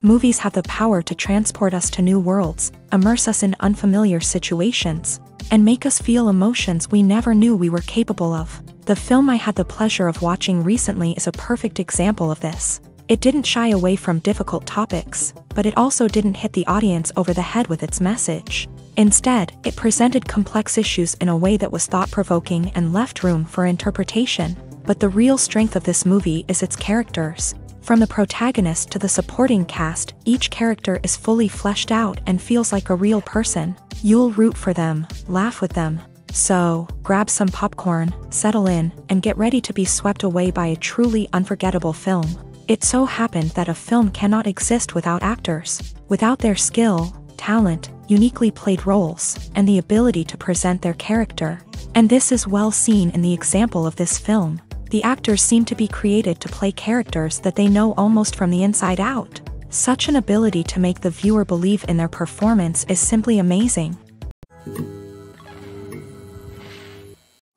Movies have the power to transport us to new worlds, immerse us in unfamiliar situations, and make us feel emotions we never knew we were capable of. The film I had the pleasure of watching recently is a perfect example of this. It didn't shy away from difficult topics, but it also didn't hit the audience over the head with its message. Instead, it presented complex issues in a way that was thought-provoking and left room for interpretation. But the real strength of this movie is its characters. From the protagonist to the supporting cast, each character is fully fleshed out and feels like a real person. You'll root for them, laugh with them. So, grab some popcorn, settle in, and get ready to be swept away by a truly unforgettable film. It so happened that a film cannot exist without actors, without their skill, talent, uniquely played roles, and the ability to present their character. And this is well seen in the example of this film. The actors seem to be created to play characters that they know almost from the inside out. Such an ability to make the viewer believe in their performance is simply amazing.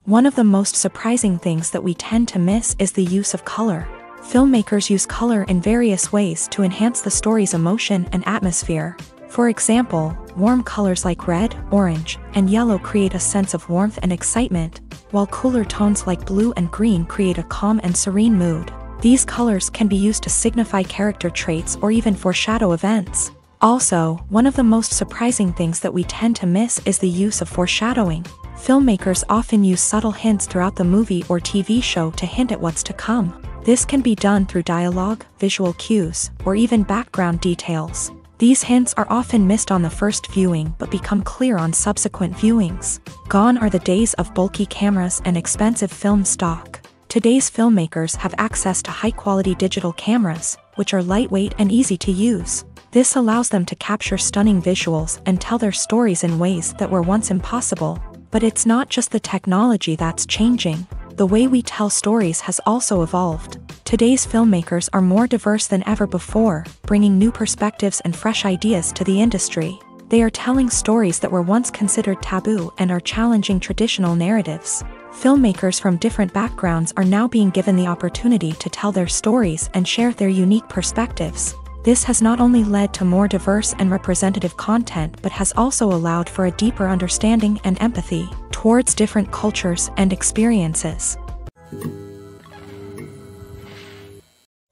One of the most surprising things that we tend to miss is the use of color. Filmmakers use color in various ways to enhance the story's emotion and atmosphere. For example, warm colors like red, orange, and yellow create a sense of warmth and excitement, while cooler tones like blue and green create a calm and serene mood. These colors can be used to signify character traits or even foreshadow events. Also, one of the most surprising things that we tend to miss is the use of foreshadowing. Filmmakers often use subtle hints throughout the movie or TV show to hint at what's to come. This can be done through dialogue, visual cues, or even background details. These hints are often missed on the first viewing but become clear on subsequent viewings. Gone are the days of bulky cameras and expensive film stock. Today's filmmakers have access to high-quality digital cameras, which are lightweight and easy to use. This allows them to capture stunning visuals and tell their stories in ways that were once impossible. But it's not just the technology that's changing. The way we tell stories has also evolved. Today's filmmakers are more diverse than ever before, bringing new perspectives and fresh ideas to the industry. They are telling stories that were once considered taboo and are challenging traditional narratives. Filmmakers from different backgrounds are now being given the opportunity to tell their stories and share their unique perspectives. This has not only led to more diverse and representative content but has also allowed for a deeper understanding and empathy towards different cultures and experiences.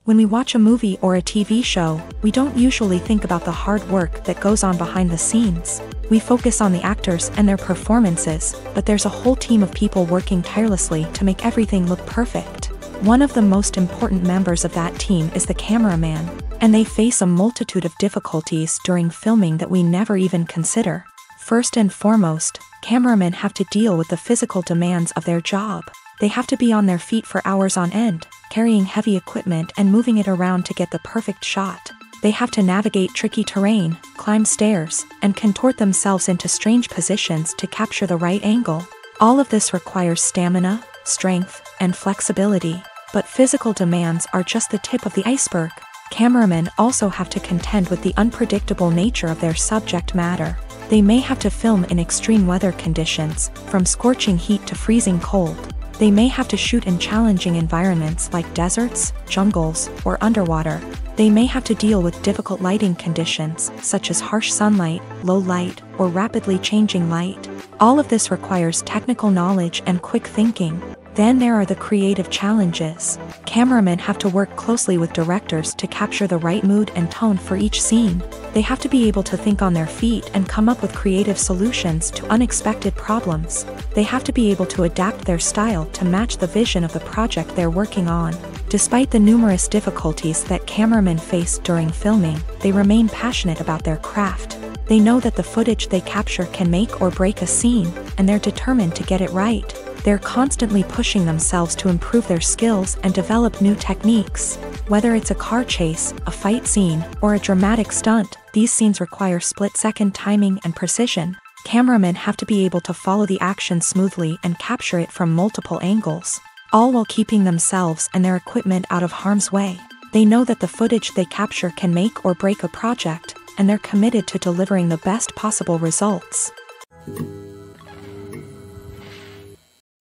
When we watch a movie or a TV show, we don't usually think about the hard work that goes on behind the scenes. We focus on the actors and their performances, but there's a whole team of people working tirelessly to make everything look perfect. One of the most important members of that team is the cameraman, and they face a multitude of difficulties during filming that we never even consider. First and foremost, cameramen have to deal with the physical demands of their job. They have to be on their feet for hours on end, carrying heavy equipment and moving it around to get the perfect shot. They have to navigate tricky terrain, climb stairs, and contort themselves into strange positions to capture the right angle. All of this requires stamina, strength, and flexibility. But physical demands are just the tip of the iceberg. Cameramen also have to contend with the unpredictable nature of their subject matter. They may have to film in extreme weather conditions, from scorching heat to freezing cold. They may have to shoot in challenging environments like deserts, jungles, or underwater. They may have to deal with difficult lighting conditions, such as harsh sunlight, low light, or rapidly changing light. All of this requires technical knowledge and quick thinking. Then there are the creative challenges. Cameramen have to work closely with directors to capture the right mood and tone for each scene. They have to be able to think on their feet and come up with creative solutions to unexpected problems. They have to be able to adapt their style to match the vision of the project they're working on. Despite the numerous difficulties that cameramen face during filming, they remain passionate about their craft. They know that the footage they capture can make or break a scene, and they're determined to get it right. They're constantly pushing themselves to improve their skills and develop new techniques. Whether it's a car chase, a fight scene, or a dramatic stunt, these scenes require split-second timing and precision. Cameramen have to be able to follow the action smoothly and capture it from multiple angles, all while keeping themselves and their equipment out of harm's way. They know that the footage they capture can make or break a project, and they're committed to delivering the best possible results.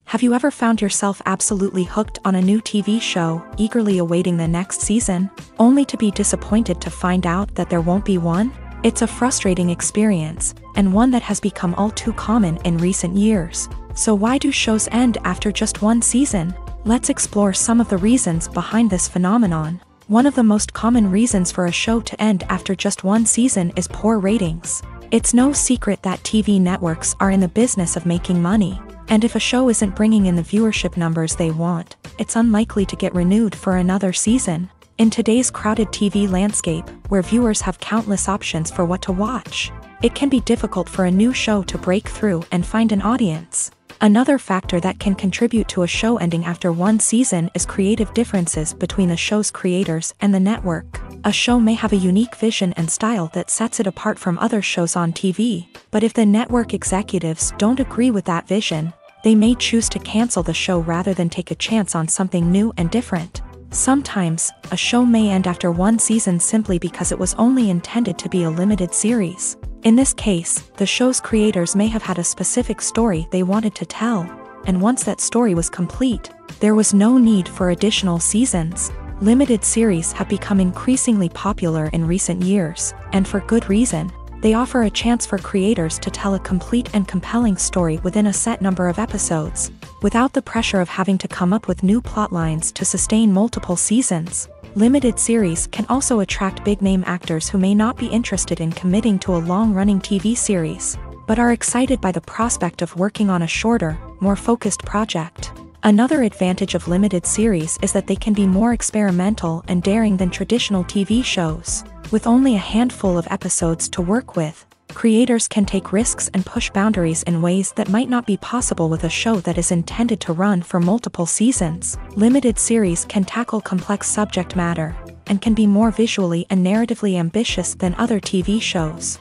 Have you ever found yourself absolutely hooked on a new TV show, eagerly awaiting the next season, only to be disappointed to find out that there won't be one? It's a frustrating experience, and one that has become all too common in recent years. So why do shows end after just one season? Let's explore some of the reasons behind this phenomenon. One of the most common reasons for a show to end after just one season is poor ratings. It's no secret that TV networks are in the business of making money. And if a show isn't bringing in the viewership numbers they want, it's unlikely to get renewed for another season. In today's crowded TV landscape, where viewers have countless options for what to watch, it can be difficult for a new show to break through and find an audience. Another factor that can contribute to a show ending after one season is creative differences between the show's creators and the network. A show may have a unique vision and style that sets it apart from other shows on TV, but if the network executives don't agree with that vision, they may choose to cancel the show rather than take a chance on something new and different. Sometimes, a show may end after one season simply because it was only intended to be a limited series. In this case, the show's creators may have had a specific story they wanted to tell, and once that story was complete, there was no need for additional seasons. Limited series have become increasingly popular in recent years, and for good reason. They offer a chance for creators to tell a complete and compelling story within a set number of episodes, without the pressure of having to come up with new plotlines to sustain multiple seasons. Limited series can also attract big-name actors who may not be interested in committing to a long-running TV series, but are excited by the prospect of working on a shorter, more focused project. Another advantage of limited series is that they can be more experimental and daring than traditional TV shows. With only a handful of episodes to work with, creators can take risks and push boundaries in ways that might not be possible with a show that is intended to run for multiple seasons. Limited series can tackle complex subject matter, and can be more visually and narratively ambitious than other TV shows.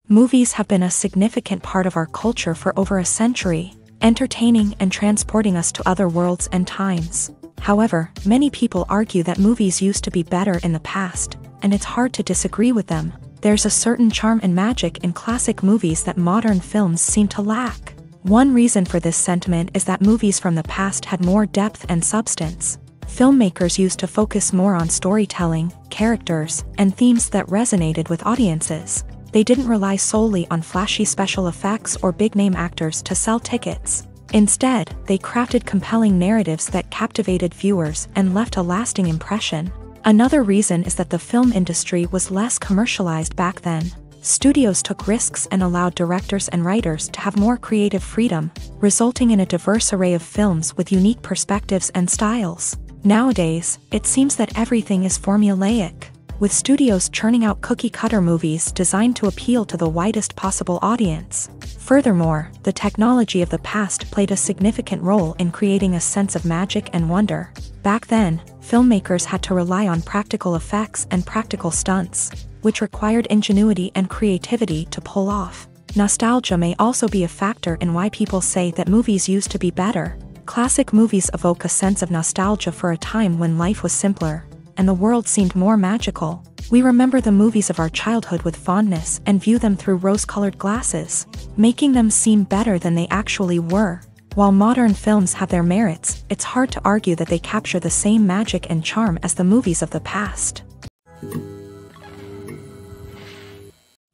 Movies have been a significant part of our culture for over a century, entertaining and transporting us to other worlds and times. However, many people argue that movies used to be better in the past, and it's hard to disagree with them. There's a certain charm and magic in classic movies that modern films seem to lack. One reason for this sentiment is that movies from the past had more depth and substance. Filmmakers used to focus more on storytelling, characters, and themes that resonated with audiences. They didn't rely solely on flashy special effects or big-name actors to sell tickets. Instead, they crafted compelling narratives that captivated viewers and left a lasting impression. Another reason is that the film industry was less commercialized back then. Studios took risks and allowed directors and writers to have more creative freedom, resulting in a diverse array of films with unique perspectives and styles. Nowadays, it seems that everything is formulaic, with studios churning out cookie-cutter movies designed to appeal to the widest possible audience. Furthermore, the technology of the past played a significant role in creating a sense of magic and wonder. Back then, filmmakers had to rely on practical effects and practical stunts, which required ingenuity and creativity to pull off. Nostalgia may also be a factor in why people say that movies used to be better. Classic movies evoke a sense of nostalgia for a time when life was simpler, and the world seemed more magical. We remember the movies of our childhood with fondness and view them through rose-colored glasses, making them seem better than they actually were. While modern films have their merits, it's hard to argue that they capture the same magic and charm as the movies of the past.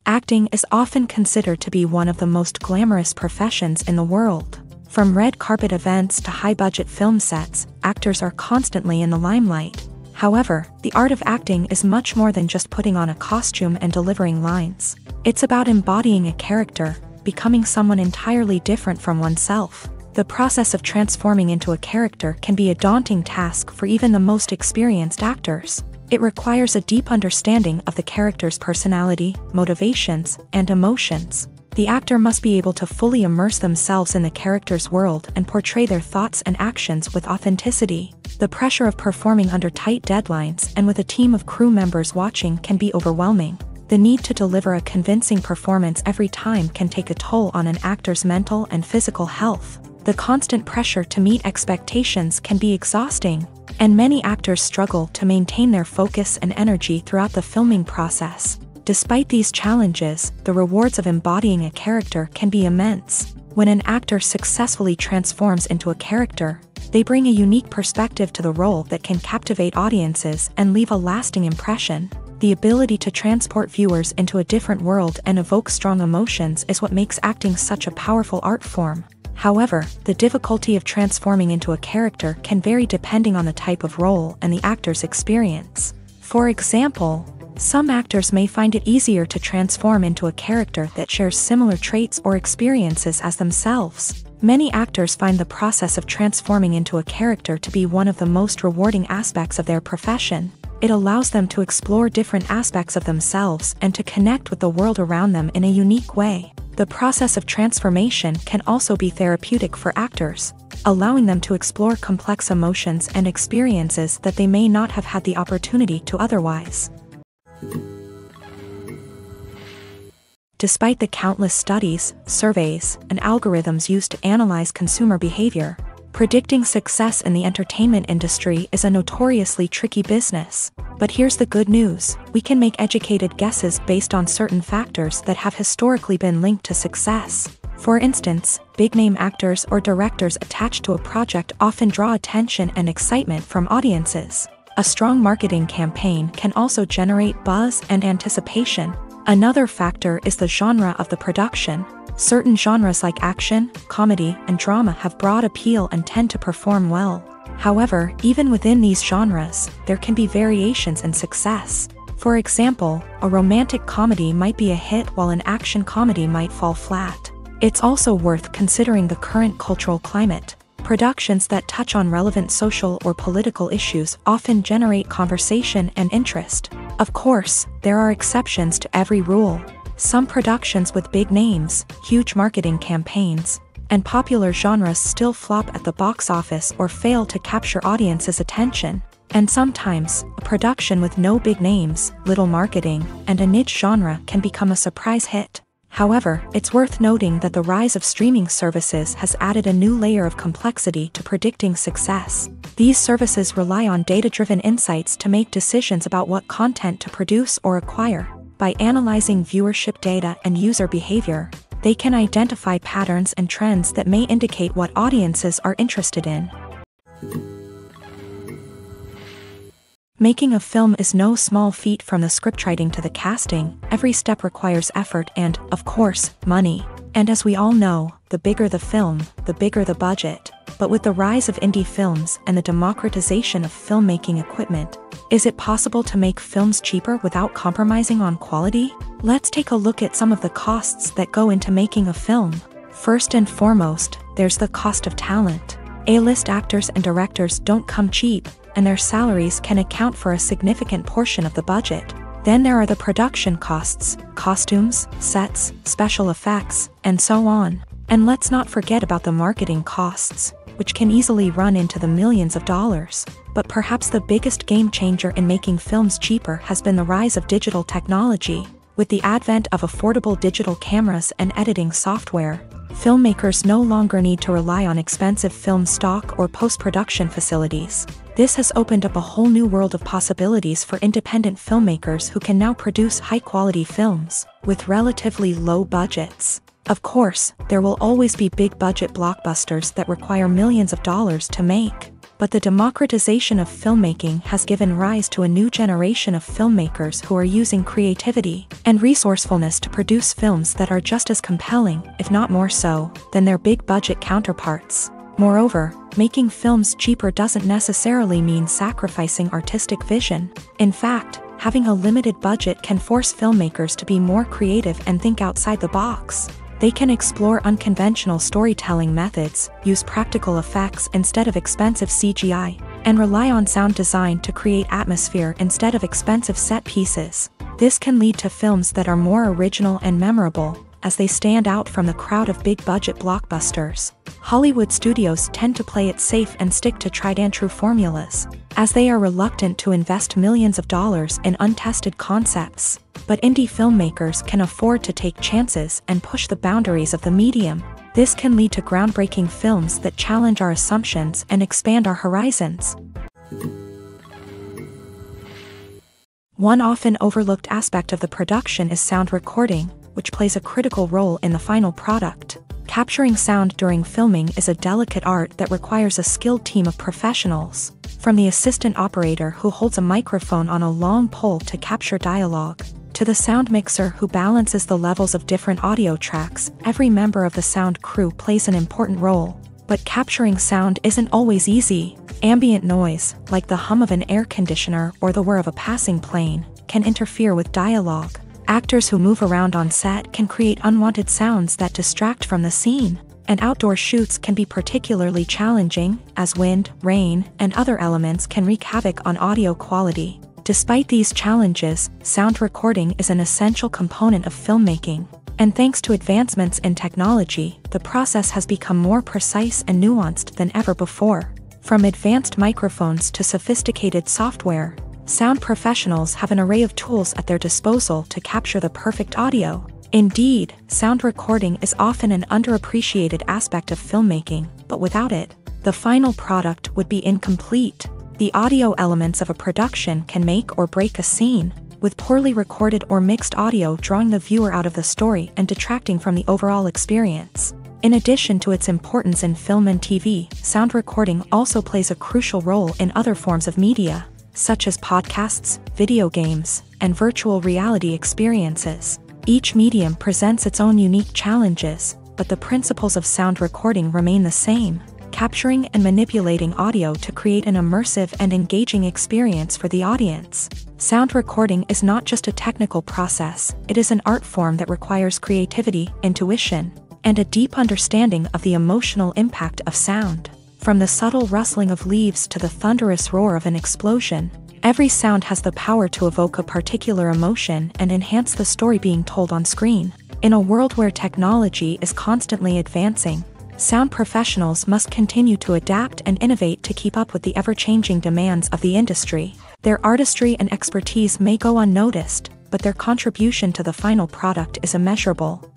Acting is often considered to be one of the most glamorous professions in the world. From red carpet events to high-budget film sets, actors are constantly in the limelight. However, the art of acting is much more than just putting on a costume and delivering lines. It's about embodying a character, becoming someone entirely different from oneself. The process of transforming into a character can be a daunting task for even the most experienced actors. It requires a deep understanding of the character's personality, motivations, and emotions. The actor must be able to fully immerse themselves in the character's world and portray their thoughts and actions with authenticity. The pressure of performing under tight deadlines and with a team of crew members watching can be overwhelming. The need to deliver a convincing performance every time can take a toll on an actor's mental and physical health. The constant pressure to meet expectations can be exhausting, and many actors struggle to maintain their focus and energy throughout the filming process. Despite these challenges, the rewards of embodying a character can be immense. When an actor successfully transforms into a character, they bring a unique perspective to the role that can captivate audiences and leave a lasting impression. The ability to transport viewers into a different world and evoke strong emotions is what makes acting such a powerful art form. However, the difficulty of transforming into a character can vary depending on the type of role and the actor's experience. For example, some actors may find it easier to transform into a character that shares similar traits or experiences as themselves. Many actors find the process of transforming into a character to be one of the most rewarding aspects of their profession. It allows them to explore different aspects of themselves and to connect with the world around them in a unique way. The process of transformation can also be therapeutic for actors, allowing them to explore complex emotions and experiences that they may not have had the opportunity to otherwise. Despite the countless studies, surveys, and algorithms used to analyze consumer behavior, predicting success in the entertainment industry is a notoriously tricky business. But here's the good news: we can make educated guesses based on certain factors that have historically been linked to success. For instance, big-name actors or directors attached to a project often draw attention and excitement from audiences. A strong marketing campaign can also generate buzz and anticipation. Another factor is the genre of the production. Certain genres like action, comedy, and drama have broad appeal and tend to perform well. However, even within these genres, there can be variations in success. For example, a romantic comedy might be a hit while an action comedy might fall flat. It's also worth considering the current cultural climate. Productions that touch on relevant social or political issues often generate conversation and interest. Of course, there are exceptions to every rule. Some productions with big names, huge marketing campaigns, and popular genres still flop at the box office or fail to capture audiences' attention. And sometimes, a production with no big names, little marketing, and a niche genre can become a surprise hit. However, it's worth noting that the rise of streaming services has added a new layer of complexity to predicting success. These services rely on data-driven insights to make decisions about what content to produce or acquire. By analyzing viewership data and user behavior, they can identify patterns and trends that may indicate what audiences are interested in. Making a film is no small feat. From the scriptwriting to the casting, every step requires effort and, of course, money. And as we all know, the bigger the film, the bigger the budget. But with the rise of indie films and the democratization of filmmaking equipment, is it possible to make films cheaper without compromising on quality? Let's take a look at some of the costs that go into making a film. First and foremost, there's the cost of talent. A-list actors and directors don't come cheap, and their salaries can account for a significant portion of the budget. Then there are the production costs, costumes, sets, special effects, and so on. And let's not forget about the marketing costs, which can easily run into the millions of dollars. But perhaps the biggest game changer in making films cheaper has been the rise of digital technology. With the advent of affordable digital cameras and editing software, filmmakers no longer need to rely on expensive film stock or post-production facilities. This has opened up a whole new world of possibilities for independent filmmakers who can now produce high-quality films with relatively low budgets. Of course, there will always be big-budget blockbusters that require millions of dollars to make. But the democratization of filmmaking has given rise to a new generation of filmmakers who are using creativity and resourcefulness to produce films that are just as compelling, if not more so, than their big-budget counterparts. Moreover, making films cheaper doesn't necessarily mean sacrificing artistic vision. In fact, having a limited budget can force filmmakers to be more creative and think outside the box. They can explore unconventional storytelling methods, use practical effects instead of expensive CGI, and rely on sound design to create atmosphere instead of expensive set pieces. This can lead to films that are more original and memorable, as they stand out from the crowd of big-budget blockbusters. Hollywood studios tend to play it safe and stick to tried-and-true formulas, as they are reluctant to invest millions of dollars in untested concepts. But indie filmmakers can afford to take chances and push the boundaries of the medium. This can lead to groundbreaking films that challenge our assumptions and expand our horizons. One often overlooked aspect of the production is sound recording, which plays a critical role in the final product. Capturing sound during filming is a delicate art that requires a skilled team of professionals, from the assistant operator who holds a microphone on a long pole to capture dialogue, to the sound mixer who balances the levels of different audio tracks. Every member of the sound crew plays an important role. But capturing sound isn't always easy. Ambient noise, like the hum of an air conditioner or the whir of a passing plane, can interfere with dialogue. Actors who move around on set can create unwanted sounds that distract from the scene, and outdoor shoots can be particularly challenging, as wind, rain, and other elements can wreak havoc on audio quality. Despite these challenges, sound recording is an essential component of filmmaking, and thanks to advancements in technology, the process has become more precise and nuanced than ever before. From advanced microphones to sophisticated software, sound professionals have an array of tools at their disposal to capture the perfect audio. Indeed, sound recording is often an underappreciated aspect of filmmaking, but without it, the final product would be incomplete. The audio elements of a production can make or break a scene, with poorly recorded or mixed audio drawing the viewer out of the story and detracting from the overall experience. In addition to its importance in film and TV, sound recording also plays a crucial role in other forms of media, such as podcasts, video games, and virtual reality experiences. Each medium presents its own unique challenges, but the principles of sound recording remain the same: capturing and manipulating audio to create an immersive and engaging experience for the audience. Sound recording is not just a technical process, it is an art form that requires creativity, intuition, and a deep understanding of the emotional impact of sound. From the subtle rustling of leaves to the thunderous roar of an explosion, every sound has the power to evoke a particular emotion and enhance the story being told on screen. In a world where technology is constantly advancing, sound professionals must continue to adapt and innovate to keep up with the ever-changing demands of the industry. Their artistry and expertise may go unnoticed, but their contribution to the final product is immeasurable.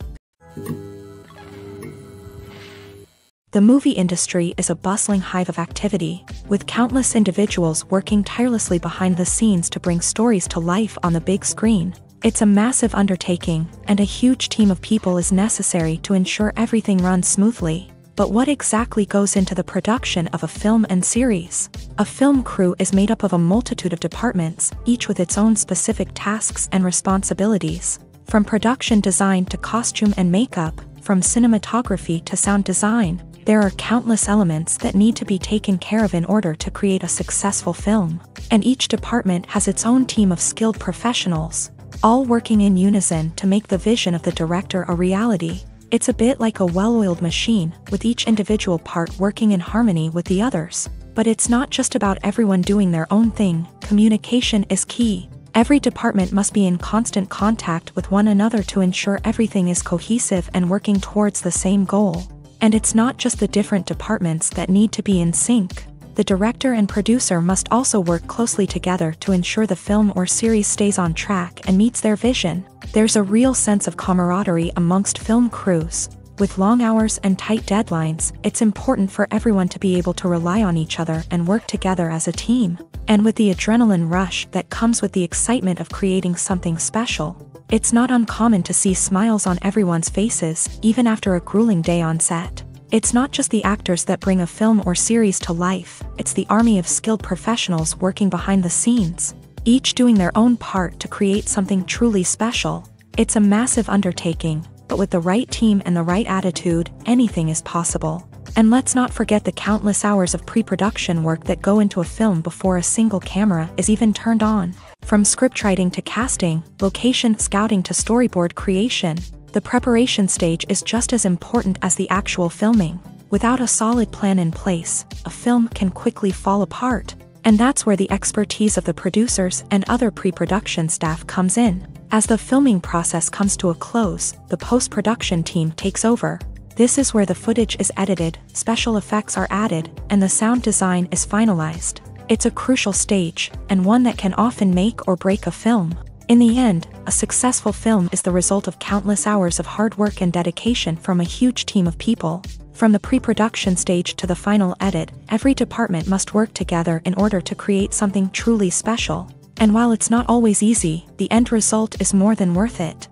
The movie industry is a bustling hive of activity, with countless individuals working tirelessly behind the scenes to bring stories to life on the big screen. It's a massive undertaking, and a huge team of people is necessary to ensure everything runs smoothly. But what exactly goes into the production of a film and series? A film crew is made up of a multitude of departments, each with its own specific tasks and responsibilities. From production design to costume and makeup, from cinematography to sound design, there are countless elements that need to be taken care of in order to create a successful film. And each department has its own team of skilled professionals, all working in unison to make the vision of the director a reality. It's a bit like a well-oiled machine, with each individual part working in harmony with the others. But it's not just about everyone doing their own thing. Communication is key. Every department must be in constant contact with one another to ensure everything is cohesive and working towards the same goal. And it's not just the different departments that need to be in sync. The director and producer must also work closely together to ensure the film or series stays on track and meets their vision. There's a real sense of camaraderie amongst film crews. With long hours and tight deadlines, it's important for everyone to be able to rely on each other and work together as a team. And with the adrenaline rush that comes with the excitement of creating something special, it's not uncommon to see smiles on everyone's faces, even after a grueling day on set. It's not just the actors that bring a film or series to life, it's the army of skilled professionals working behind the scenes, each doing their own part to create something truly special. It's a massive undertaking, but with the right team and the right attitude, anything is possible. And let's not forget the countless hours of pre-production work that go into a film before a single camera is even turned on. From scriptwriting to casting, location scouting to storyboard creation, the preparation stage is just as important as the actual filming. Without a solid plan in place, a film can quickly fall apart. And that's where the expertise of the producers and other pre-production staff comes in. As the filming process comes to a close, the post-production team takes over. This is where the footage is edited, special effects are added, and the sound design is finalized. It's a crucial stage, and one that can often make or break a film. In the end, a successful film is the result of countless hours of hard work and dedication from a huge team of people. From the pre-production stage to the final edit, every department must work together in order to create something truly special. And while it's not always easy, the end result is more than worth it.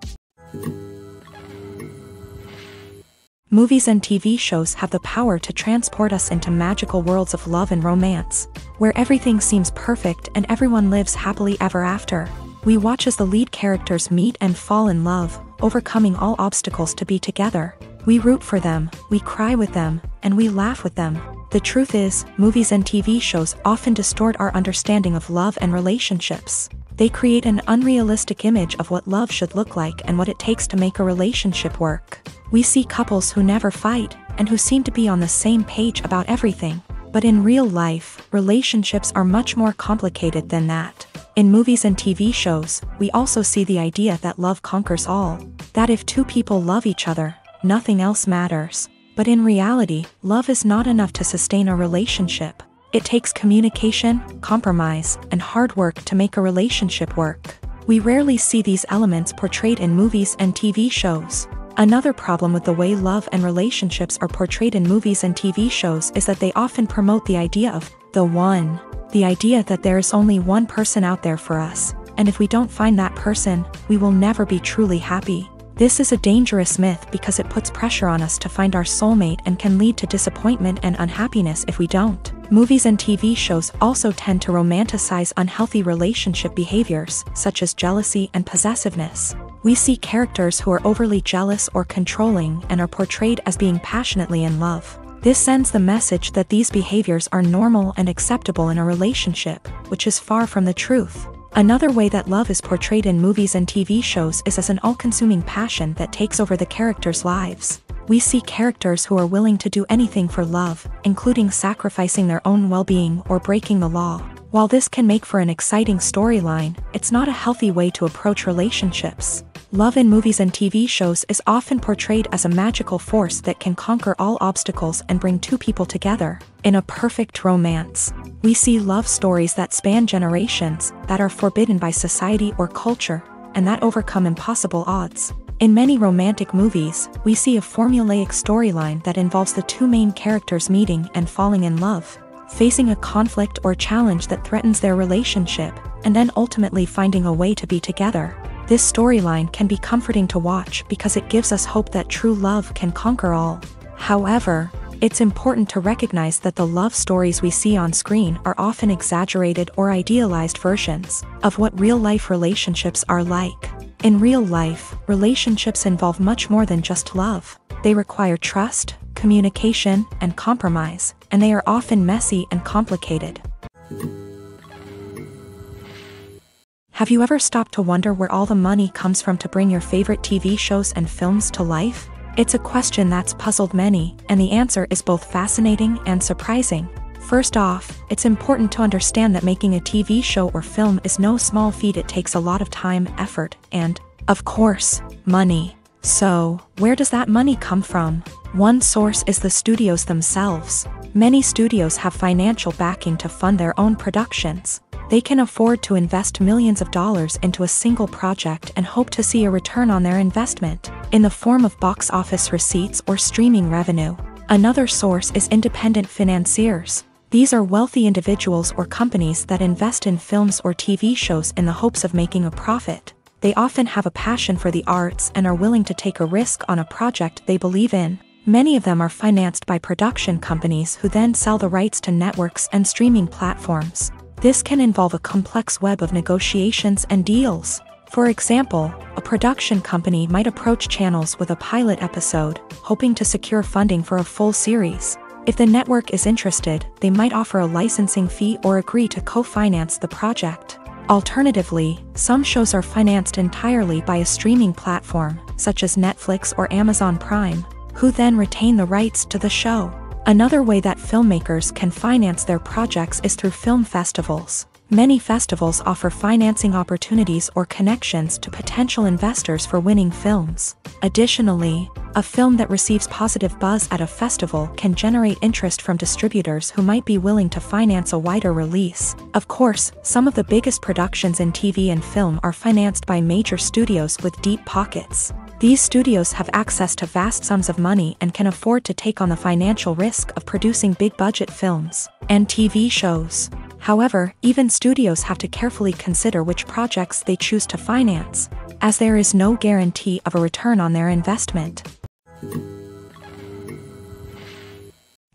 Movies and TV shows have the power to transport us into magical worlds of love and romance, where everything seems perfect and everyone lives happily ever after. We watch as the lead characters meet and fall in love, overcoming all obstacles to be together. We root for them, we cry with them, and we laugh with them. The truth is, movies and TV shows often distort our understanding of love and relationships. They create an unrealistic image of what love should look like and what it takes to make a relationship work. We see couples who never fight, and who seem to be on the same page about everything. But in real life, relationships are much more complicated than that. In movies and TV shows, we also see the idea that love conquers all. That if two people love each other, nothing else matters. But in reality, love is not enough to sustain a relationship. It takes communication, compromise, and hard work to make a relationship work. We rarely see these elements portrayed in movies and TV shows. Another problem with the way love and relationships are portrayed in movies and TV shows is that they often promote the idea of the one. The idea that there is only one person out there for us, and if we don't find that person, we will never be truly happy. This is a dangerous myth because it puts pressure on us to find our soulmate and can lead to disappointment and unhappiness if we don't. Movies and TV shows also tend to romanticize unhealthy relationship behaviors, such as jealousy and possessiveness. We see characters who are overly jealous or controlling and are portrayed as being passionately in love. This sends the message that these behaviors are normal and acceptable in a relationship, which is far from the truth. Another way that love is portrayed in movies and TV shows is as an all-consuming passion that takes over the characters' lives. We see characters who are willing to do anything for love, including sacrificing their own well-being or breaking the law. While this can make for an exciting storyline, it's not a healthy way to approach relationships. Love in movies and TV shows is often portrayed as a magical force that can conquer all obstacles and bring two people together in a perfect romance. We see love stories that span generations, that are forbidden by society or culture, and that overcome impossible odds. In many romantic movies, we see a formulaic storyline that involves the two main characters meeting and falling in love, facing a conflict or challenge that threatens their relationship, and then ultimately finding a way to be together. This storyline can be comforting to watch because it gives us hope that true love can conquer all. However, it's important to recognize that the love stories we see on screen are often exaggerated or idealized versions of what real-life relationships are like. In real life, relationships involve much more than just love. They require trust, communication, and compromise, and they are often messy and complicated. Have you ever stopped to wonder where all the money comes from to bring your favorite TV shows and films to life? It's a question that's puzzled many, and the answer is both fascinating and surprising. First off, it's important to understand that making a TV show or film is no small feat. It takes a lot of time, effort, and, of course, money. So, where does that money come from? One source is the studios themselves. Many studios have financial backing to fund their own productions. They can afford to invest millions of dollars into a single project and hope to see a return on their investment, in the form of box office receipts or streaming revenue. Another source is independent financiers. These are wealthy individuals or companies that invest in films or TV shows in the hopes of making a profit. They often have a passion for the arts and are willing to take a risk on a project they believe in. Many of them are financed by production companies who then sell the rights to networks and streaming platforms. This can involve a complex web of negotiations and deals. For example, a production company might approach channels with a pilot episode, hoping to secure funding for a full series. If the network is interested, they might offer a licensing fee or agree to co-finance the project. Alternatively, some shows are financed entirely by a streaming platform, such as Netflix or Amazon Prime, who then retain the rights to the show. Another way that filmmakers can finance their projects is through film festivals. Many festivals offer financing opportunities or connections to potential investors for winning films. Additionally, a film that receives positive buzz at a festival can generate interest from distributors who might be willing to finance a wider release. Of course, some of the biggest productions in TV and film are financed by major studios with deep pockets. These studios have access to vast sums of money and can afford to take on the financial risk of producing big-budget films and TV shows. However, even studios have to carefully consider which projects they choose to finance, as there is no guarantee of a return on their investment.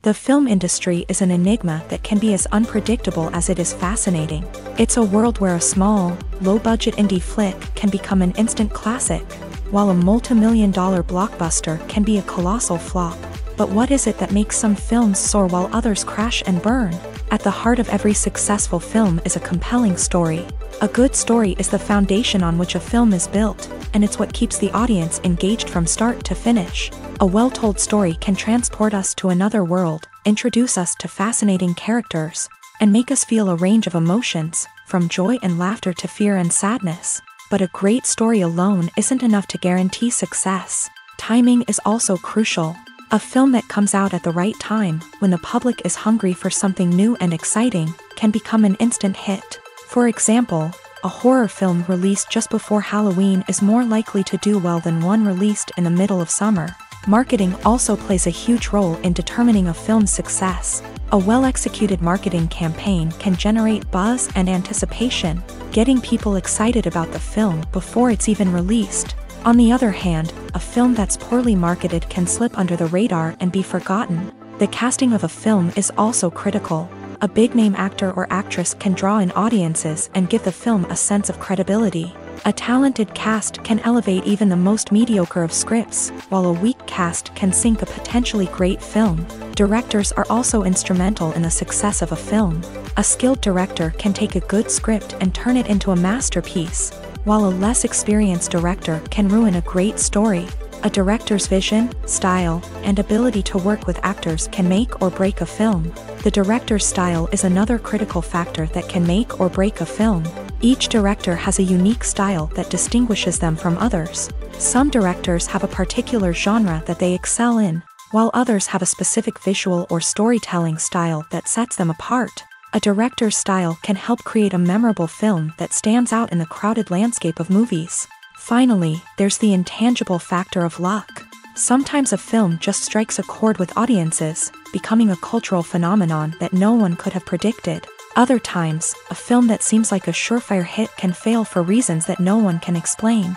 The film industry is an enigma that can be as unpredictable as it is fascinating. It's a world where a small, low-budget indie flick can become an instant classic, while a multi-million-dollar blockbuster can be a colossal flop. But what is it that makes some films soar while others crash and burn? At the heart of every successful film is a compelling story. A good story is the foundation on which a film is built, and it's what keeps the audience engaged from start to finish. A well-told story can transport us to another world, introduce us to fascinating characters, and make us feel a range of emotions, from joy and laughter to fear and sadness. But a great story alone isn't enough to guarantee success. Timing is also crucial. A film that comes out at the right time, when the public is hungry for something new and exciting, can become an instant hit. For example, a horror film released just before Halloween is more likely to do well than one released in the middle of summer. Marketing also plays a huge role in determining a film's success. A well-executed marketing campaign can generate buzz and anticipation, getting people excited about the film before it's even released. On the other hand, a film that's poorly marketed can slip under the radar and be forgotten. The casting of a film is also critical. A big-name actor or actress can draw in audiences and give the film a sense of credibility. A talented cast can elevate even the most mediocre of scripts, while a weak cast can sink a potentially great film. Directors are also instrumental in the success of a film. A skilled director can take a good script and turn it into a masterpiece, while a less experienced director can ruin a great story. A director's vision, style, and ability to work with actors can make or break a film. The director's style is another critical factor that can make or break a film. Each director has a unique style that distinguishes them from others. Some directors have a particular genre that they excel in, while others have a specific visual or storytelling style that sets them apart. A director's style can help create a memorable film that stands out in the crowded landscape of movies. Finally, there's the intangible factor of luck. Sometimes a film just strikes a chord with audiences, becoming a cultural phenomenon that no one could have predicted. Other times, a film that seems like a surefire hit can fail for reasons that no one can explain.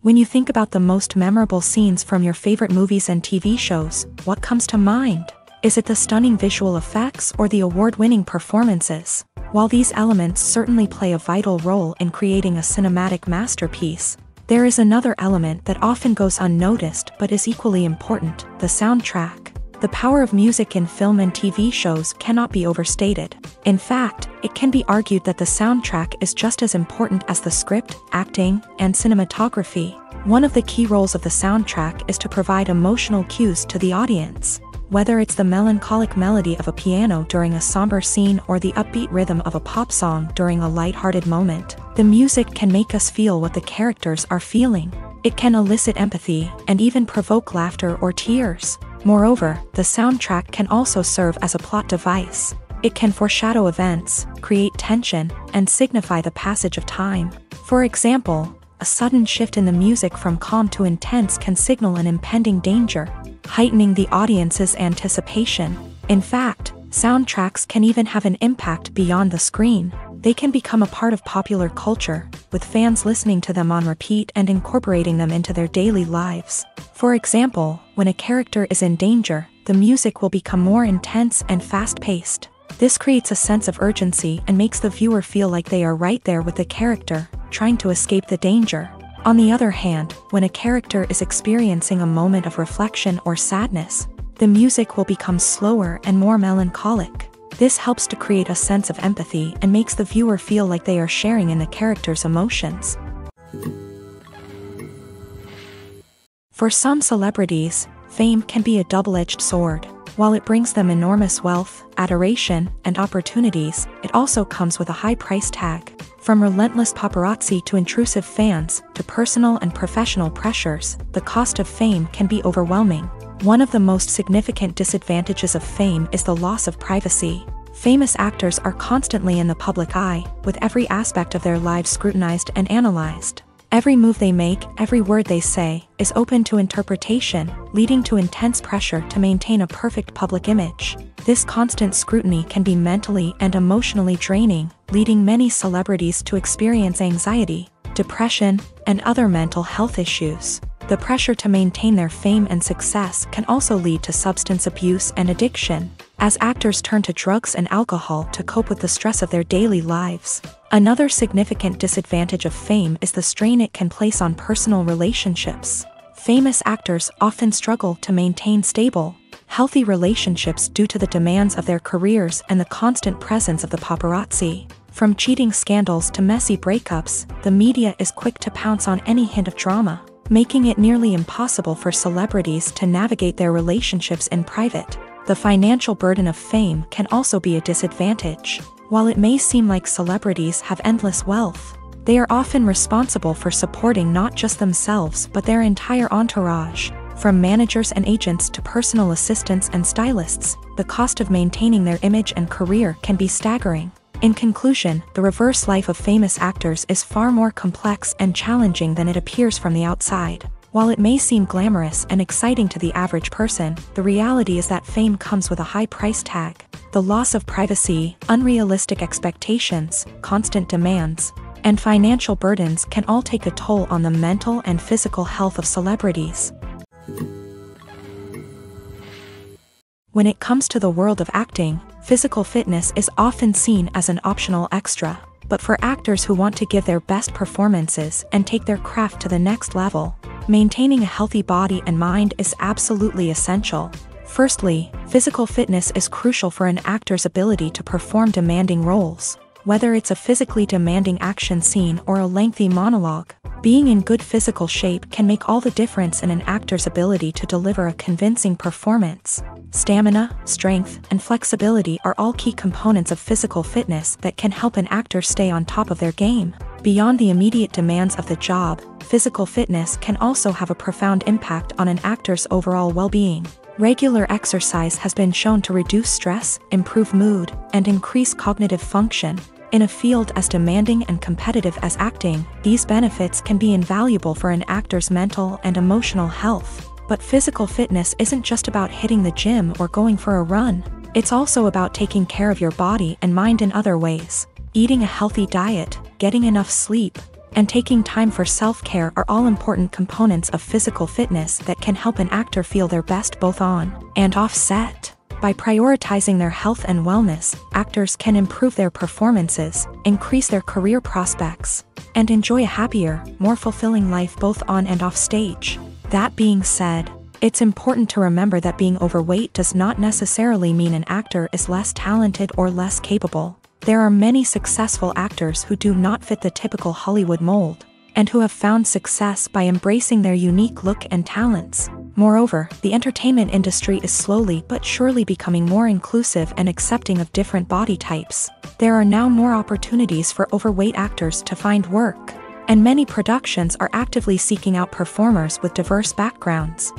When you think about the most memorable scenes from your favorite movies and TV shows, what comes to mind? Is it the stunning visual effects or the award-winning performances? While these elements certainly play a vital role in creating a cinematic masterpiece, there is another element that often goes unnoticed but is equally important: the soundtrack. The power of music in film and TV shows cannot be overstated. In fact, it can be argued that the soundtrack is just as important as the script, acting, and cinematography. One of the key roles of the soundtrack is to provide emotional cues to the audience. Whether it's the melancholic melody of a piano during a somber scene or the upbeat rhythm of a pop song during a lighthearted moment, the music can make us feel what the characters are feeling. It can elicit empathy and even provoke laughter or tears. Moreover, the soundtrack can also serve as a plot device. It can foreshadow events, create tension, and signify the passage of time. For example, a sudden shift in the music from calm to intense can signal an impending danger, heightening the audience's anticipation. In fact, Soundtracks can even have an impact beyond the screen. They can become a part of popular culture, with fans listening to them on repeat and incorporating them into their daily lives. For example, when a character is in danger, the music will become more intense and fast-paced. This creates a sense of urgency and makes the viewer feel like they are right there with the character, trying to escape the danger. On the other hand, when a character is experiencing a moment of reflection or sadness, the music will become slower and more melancholic. This helps to create a sense of empathy and makes the viewer feel like they are sharing in the character's emotions. For some celebrities, fame can be a double-edged sword. While it brings them enormous wealth, adoration, and opportunities, it also comes with a high price tag. From relentless paparazzi to intrusive fans, to personal and professional pressures, the cost of fame can be overwhelming. One of the most significant disadvantages of fame is the loss of privacy. Famous actors are constantly in the public eye, with every aspect of their lives scrutinized and analyzed. Every move they make, every word they say, is open to interpretation, leading to intense pressure to maintain a perfect public image. This constant scrutiny can be mentally and emotionally draining, leading many celebrities to experience anxiety, depression, and other mental health issues. The pressure to maintain their fame and success can also lead to substance abuse and addiction, as actors turn to drugs and alcohol to cope with the stress of their daily lives. Another significant disadvantage of fame is the strain it can place on personal relationships. Famous actors often struggle to maintain stable, healthy relationships due to the demands of their careers and the constant presence of the paparazzi. From cheating scandals to messy breakups, the media is quick to pounce on any hint of drama, making it nearly impossible for celebrities to navigate their relationships in private. The financial burden of fame can also be a disadvantage. While it may seem like celebrities have endless wealth, they are often responsible for supporting not just themselves but their entire entourage. From managers and agents to personal assistants and stylists, the cost of maintaining their image and career can be staggering. In conclusion, the reverse life of famous actors is far more complex and challenging than it appears from the outside. While it may seem glamorous and exciting to the average person, the reality is that fame comes with a high price tag. The loss of privacy, unrealistic expectations, constant demands, and financial burdens can all take a toll on the mental and physical health of celebrities. When it comes to the world of acting, physical fitness is often seen as an optional extra. But for actors who want to give their best performances and take their craft to the next level, maintaining a healthy body and mind is absolutely essential. Firstly, physical fitness is crucial for an actor's ability to perform demanding roles. Whether it's a physically demanding action scene or a lengthy monologue, being in good physical shape can make all the difference in an actor's ability to deliver a convincing performance. Stamina, strength, and flexibility are all key components of physical fitness that can help an actor stay on top of their game. Beyond the immediate demands of the job, physical fitness can also have a profound impact on an actor's overall well-being. Regular exercise has been shown to reduce stress, improve mood, and increase cognitive function. In a field as demanding and competitive as acting, these benefits can be invaluable for an actor's mental and emotional health. But physical fitness isn't just about hitting the gym or going for a run. It's also about taking care of your body and mind in other ways. Eating a healthy diet, getting enough sleep, and taking time for self-care are all important components of physical fitness that can help an actor feel their best both on and off set. By prioritizing their health and wellness, actors can improve their performances, increase their career prospects, and enjoy a happier, more fulfilling life both on and off stage. That being said, it's important to remember that being overweight does not necessarily mean an actor is less talented or less capable. There are many successful actors who do not fit the typical Hollywood mold, and who have found success by embracing their unique look and talents. Moreover, the entertainment industry is slowly but surely becoming more inclusive and accepting of different body types. There are now more opportunities for overweight actors to find work, and many productions are actively seeking out performers with diverse backgrounds.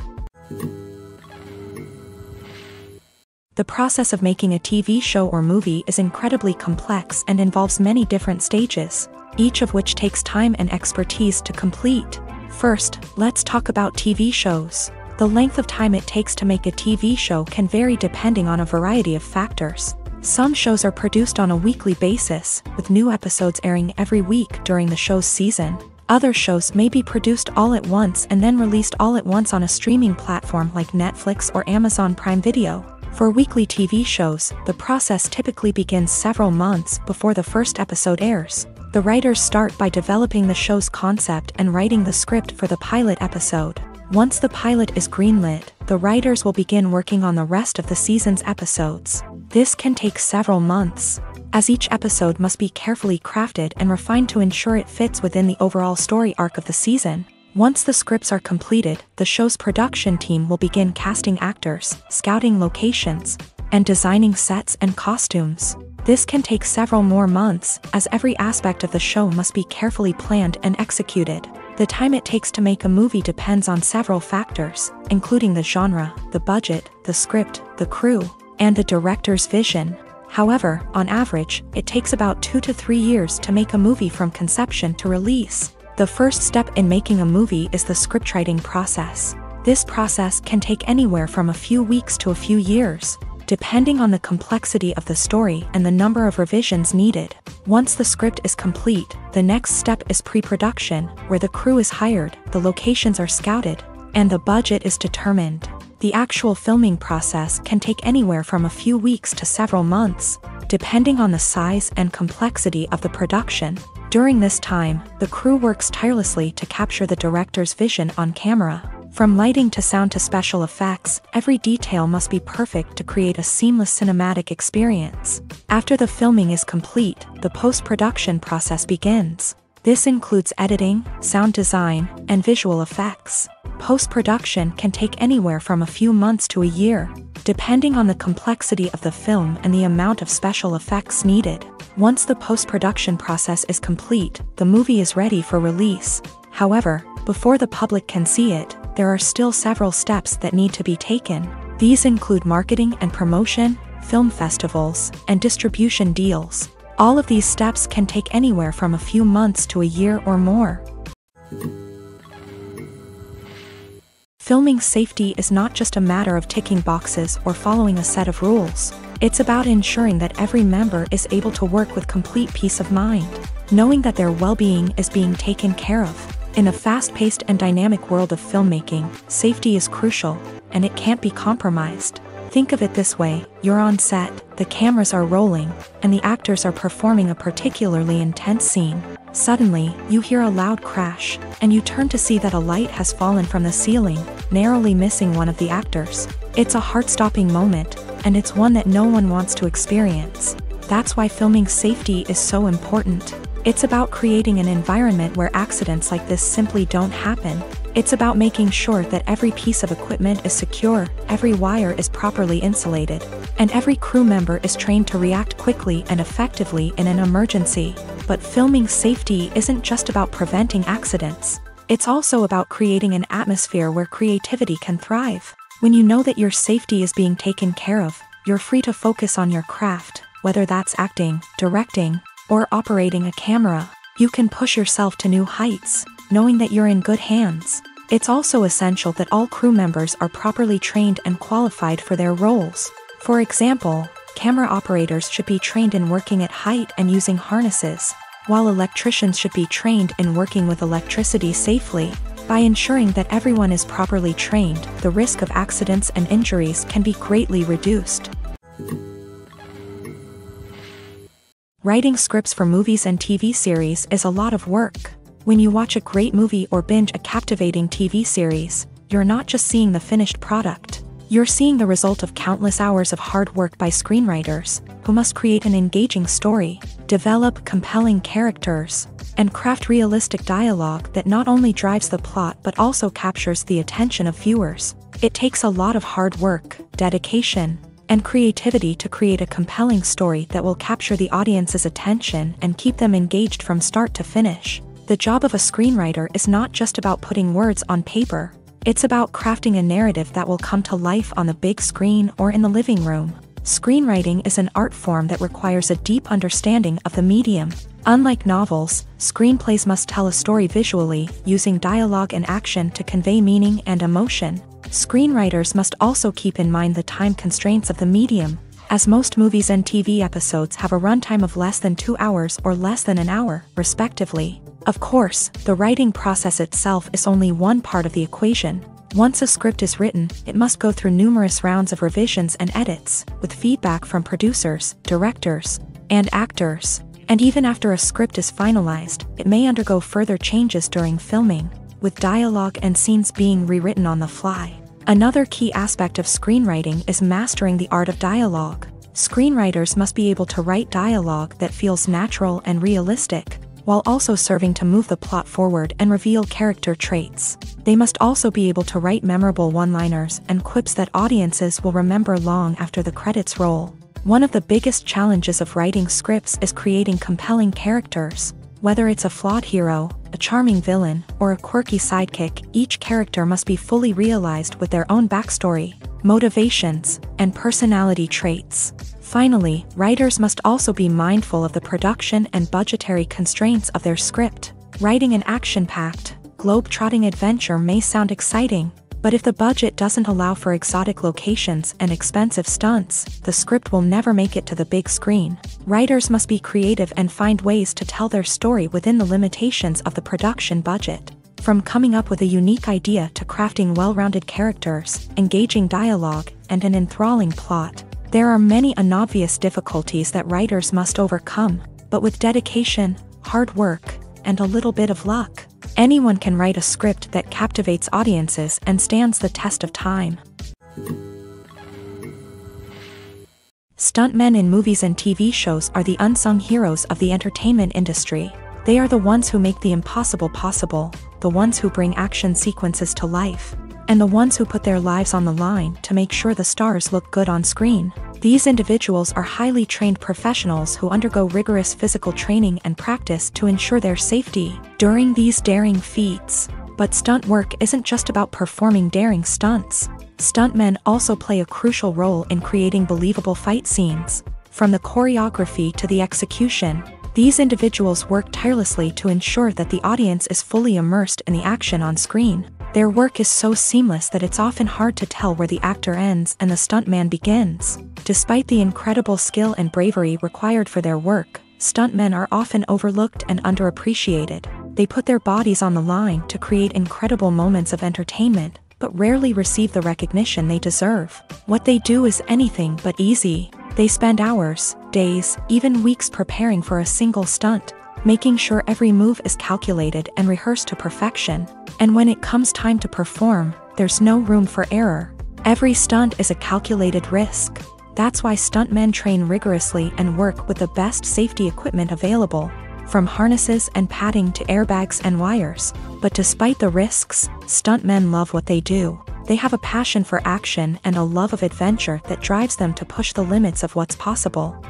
The process of making a TV show or movie is incredibly complex and involves many different stages, each of which takes time and expertise to complete. First, let's talk about TV shows. The length of time it takes to make a TV show can vary depending on a variety of factors. Some shows are produced on a weekly basis, with new episodes airing every week during the show's season. Other shows may be produced all at once and then released all at once on a streaming platform like Netflix or Amazon Prime Video. For weekly TV shows, the process typically begins several months before the first episode airs. The writers start by developing the show's concept and writing the script for the pilot episode. Once the pilot is greenlit, the writers will begin working on the rest of the season's episodes. This can take several months, as each episode must be carefully crafted and refined to ensure it fits within the overall story arc of the season. Once the scripts are completed, the show's production team will begin casting actors, scouting locations, and designing sets and costumes. This can take several more months, as every aspect of the show must be carefully planned and executed. The time it takes to make a movie depends on several factors, including the genre, the budget, the script, the crew, and the director's vision. However, on average, it takes about 2 to 3 years to make a movie from conception to release. The first step in making a movie is the scriptwriting process. This process can take anywhere from a few weeks to a few years, depending on the complexity of the story and the number of revisions needed. Once the script is complete, the next step is pre-production, where the crew is hired, the locations are scouted, and the budget is determined. The actual filming process can take anywhere from a few weeks to several months, depending on the size and complexity of the production. During this time, the crew works tirelessly to capture the director's vision on camera. From lighting to sound to special effects, every detail must be perfect to create a seamless cinematic experience. After the filming is complete, the post-production process begins. This includes editing, sound design, and visual effects. Post-production can take anywhere from a few months to a year, depending on the complexity of the film and the amount of special effects needed. Once the post-production process is complete, the movie is ready for release. However, before the public can see it, there are still several steps that need to be taken. These include marketing and promotion, film festivals, and distribution deals. All of these steps can take anywhere from a few months to a year or more. Filming safety is not just a matter of ticking boxes or following a set of rules. It's about ensuring that every member is able to work with complete peace of mind, knowing that their well-being is being taken care of. In a fast-paced and dynamic world of filmmaking, safety is crucial, and it can't be compromised. Think of it this way: you're on set, the cameras are rolling, and the actors are performing a particularly intense scene. Suddenly, you hear a loud crash, and you turn to see that a light has fallen from the ceiling, narrowly missing one of the actors. It's a heart-stopping moment, and it's one that no one wants to experience. That's why filming safety is so important. It's about creating an environment where accidents like this simply don't happen. It's about making sure that every piece of equipment is secure, every wire is properly insulated, and every crew member is trained to react quickly and effectively in an emergency. But filming safety isn't just about preventing accidents. It's also about creating an atmosphere where creativity can thrive. When you know that your safety is being taken care of, you're free to focus on your craft, whether that's acting, directing, or operating a camera. You can push yourself to new heights, knowing that you're in good hands. It's also essential that all crew members are properly trained and qualified for their roles. For example, camera operators should be trained in working at height and using harnesses, while electricians should be trained in working with electricity safely. By ensuring that everyone is properly trained, the risk of accidents and injuries can be greatly reduced. Writing scripts for movies and TV series is a lot of work. When you watch a great movie or binge a captivating TV series, you're not just seeing the finished product. You're seeing the result of countless hours of hard work by screenwriters, who must create an engaging story, develop compelling characters, and craft realistic dialogue that not only drives the plot but also captures the attention of viewers. It takes a lot of hard work, dedication, and creativity to create a compelling story that will capture the audience's attention and keep them engaged from start to finish. The job of a screenwriter is not just about putting words on paper. It's about crafting a narrative that will come to life on the big screen or in the living room. Screenwriting is an art form that requires a deep understanding of the medium. Unlike novels, screenplays must tell a story visually, using dialogue and action to convey meaning and emotion. Screenwriters must also keep in mind the time constraints of the medium, as most movies and TV episodes have a runtime of less than 2 hours or less than an hour, respectively. Of course, the writing process itself is only one part of the equation. Once a script is written, it must go through numerous rounds of revisions and edits, with feedback from producers, directors, and actors. And even after a script is finalized, it may undergo further changes during filming, with dialogue and scenes being rewritten on the fly. Another key aspect of screenwriting is mastering the art of dialogue. Screenwriters must be able to write dialogue that feels natural and realistic, while also serving to move the plot forward and reveal character traits. They must also be able to write memorable one-liners and quips that audiences will remember long after the credits roll. One of the biggest challenges of writing scripts is creating compelling characters. Whether it's a flawed hero, a charming villain, or a quirky sidekick, each character must be fully realized with their own backstory, motivations, and personality traits. Finally, writers must also be mindful of the production and budgetary constraints of their script. Writing an action-packed, globe-trotting adventure may sound exciting, but if the budget doesn't allow for exotic locations and expensive stunts, the script will never make it to the big screen. Writers must be creative and find ways to tell their story within the limitations of the production budget. From coming up with a unique idea to crafting well-rounded characters, engaging dialogue, and an enthralling plot, there are many unobvious difficulties that writers must overcome, but with dedication, hard work, and a little bit of luck, anyone can write a script that captivates audiences and stands the test of time. Stuntmen in movies and TV shows are the unsung heroes of the entertainment industry. They are the ones who make the impossible possible, the ones who bring action sequences to life, and the ones who put their lives on the line to make sure the stars look good on screen. These individuals are highly trained professionals who undergo rigorous physical training and practice to ensure their safety during these daring feats. But stunt work isn't just about performing daring stunts. Stuntmen also play a crucial role in creating believable fight scenes. From the choreography to the execution, these individuals work tirelessly to ensure that the audience is fully immersed in the action on screen. Their work is so seamless that it's often hard to tell where the actor ends and the stuntman begins. Despite the incredible skill and bravery required for their work, stuntmen are often overlooked and underappreciated. They put their bodies on the line to create incredible moments of entertainment, but rarely receive the recognition they deserve. What they do is anything but easy. They spend hours, days, even weeks preparing for a single stunt, making sure every move is calculated and rehearsed to perfection. And when it comes time to perform, there's no room for error. Every stunt is a calculated risk. That's why stuntmen train rigorously and work with the best safety equipment available, from harnesses and padding to airbags and wires. But despite the risks, stuntmen love what they do. They have a passion for action and a love of adventure that drives them to push the limits of what's possible.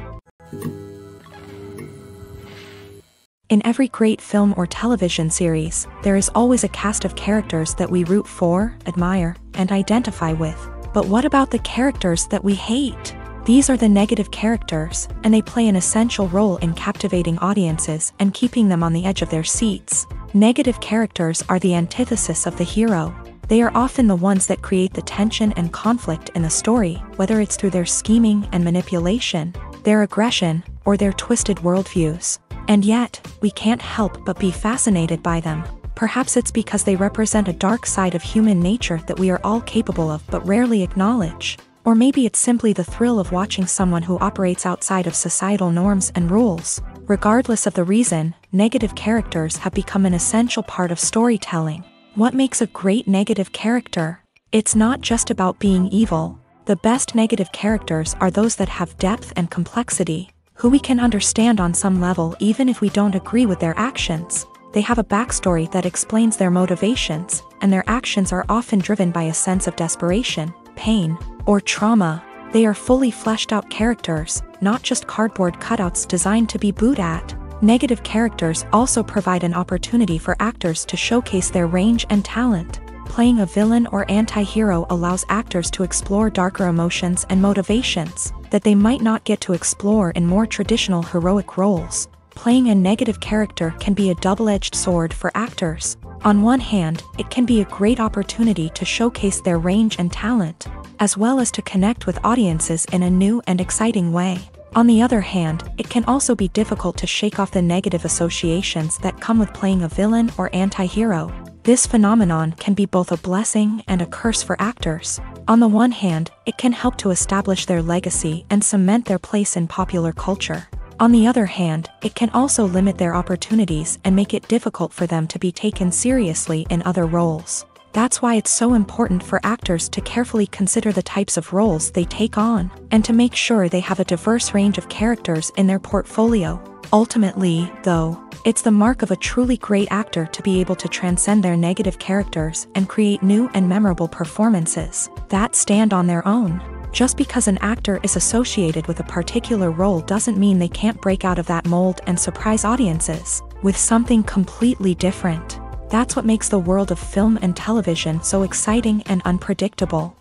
In every great film or television series, there is always a cast of characters that we root for, admire, and identify with. But what about the characters that we hate? These are the negative characters, and they play an essential role in captivating audiences and keeping them on the edge of their seats. Negative characters are the antithesis of the hero. They are often the ones that create the tension and conflict in the story, whether it's through their scheming and manipulation, their aggression, or their twisted worldviews. And yet, we can't help but be fascinated by them. Perhaps it's because they represent a dark side of human nature that we are all capable of but rarely acknowledge. Or maybe it's simply the thrill of watching someone who operates outside of societal norms and rules. Regardless of the reason, negative characters have become an essential part of storytelling. What makes a great negative character? It's not just about being evil. The best negative characters are those that have depth and complexity, who we can understand on some level even if we don't agree with their actions. They have a backstory that explains their motivations, and their actions are often driven by a sense of desperation, pain, or trauma. They are fully fleshed out characters, not just cardboard cutouts designed to be booed at. Negative characters also provide an opportunity for actors to showcase their range and talent. Playing a villain or anti-hero allows actors to explore darker emotions and motivations that they might not get to explore in more traditional heroic roles. Playing a negative character can be a double-edged sword for actors. On one hand, it can be a great opportunity to showcase their range and talent, as well as to connect with audiences in a new and exciting way. On the other hand, it can also be difficult to shake off the negative associations that come with playing a villain or anti-hero. This phenomenon can be both a blessing and a curse for actors. On the one hand, it can help to establish their legacy and cement their place in popular culture. On the other hand, it can also limit their opportunities and make it difficult for them to be taken seriously in other roles. That's why it's so important for actors to carefully consider the types of roles they take on, and to make sure they have a diverse range of characters in their portfolio. Ultimately, though, it's the mark of a truly great actor to be able to transcend their negative characters and create new and memorable performances that stand on their own. Just because an actor is associated with a particular role doesn't mean they can't break out of that mold and surprise audiences with something completely different. That's what makes the world of film and television so exciting and unpredictable.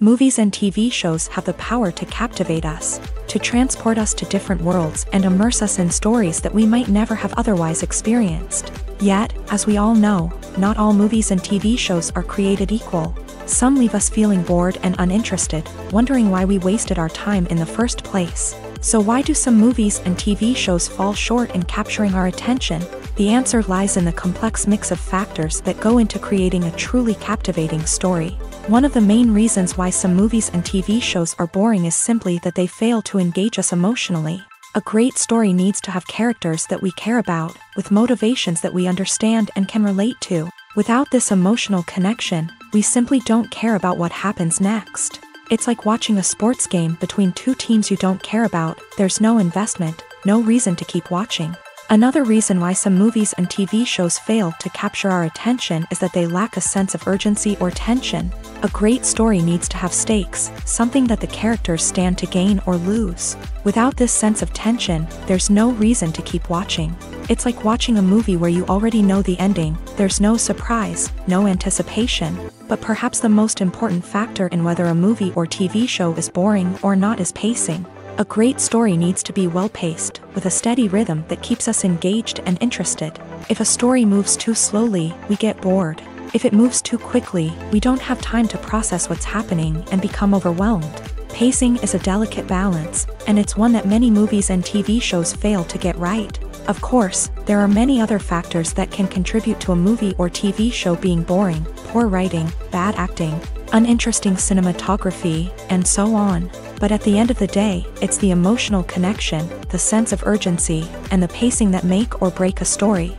Movies and TV shows have the power to captivate us, to transport us to different worlds and immerse us in stories that we might never have otherwise experienced. Yet, as we all know, not all movies and TV shows are created equal. Some leave us feeling bored and uninterested, wondering why we wasted our time in the first place. So why do some movies and TV shows fall short in capturing our attention? The answer lies in the complex mix of factors that go into creating a truly captivating story. One of the main reasons why some movies and TV shows are boring is simply that they fail to engage us emotionally. A great story needs to have characters that we care about, with motivations that we understand and can relate to. Without this emotional connection, we simply don't care about what happens next. It's like watching a sports game between two teams you don't care about. There's no investment, no reason to keep watching. Another reason why some movies and TV shows fail to capture our attention is that they lack a sense of urgency or tension. A great story needs to have stakes, something that the characters stand to gain or lose. Without this sense of tension, there's no reason to keep watching. It's like watching a movie where you already know the ending. There's no surprise, no anticipation. But perhaps the most important factor in whether a movie or TV show is boring or not is pacing. A great story needs to be well-paced, with a steady rhythm that keeps us engaged and interested. If a story moves too slowly, we get bored. If it moves too quickly, we don't have time to process what's happening and become overwhelmed. Pacing is a delicate balance, and it's one that many movies and TV shows fail to get right. Of course, there are many other factors that can contribute to a movie or TV show being boring: poor writing, bad acting, uninteresting cinematography, and so on. But at the end of the day, it's the emotional connection, the sense of urgency, and the pacing that make or break a story.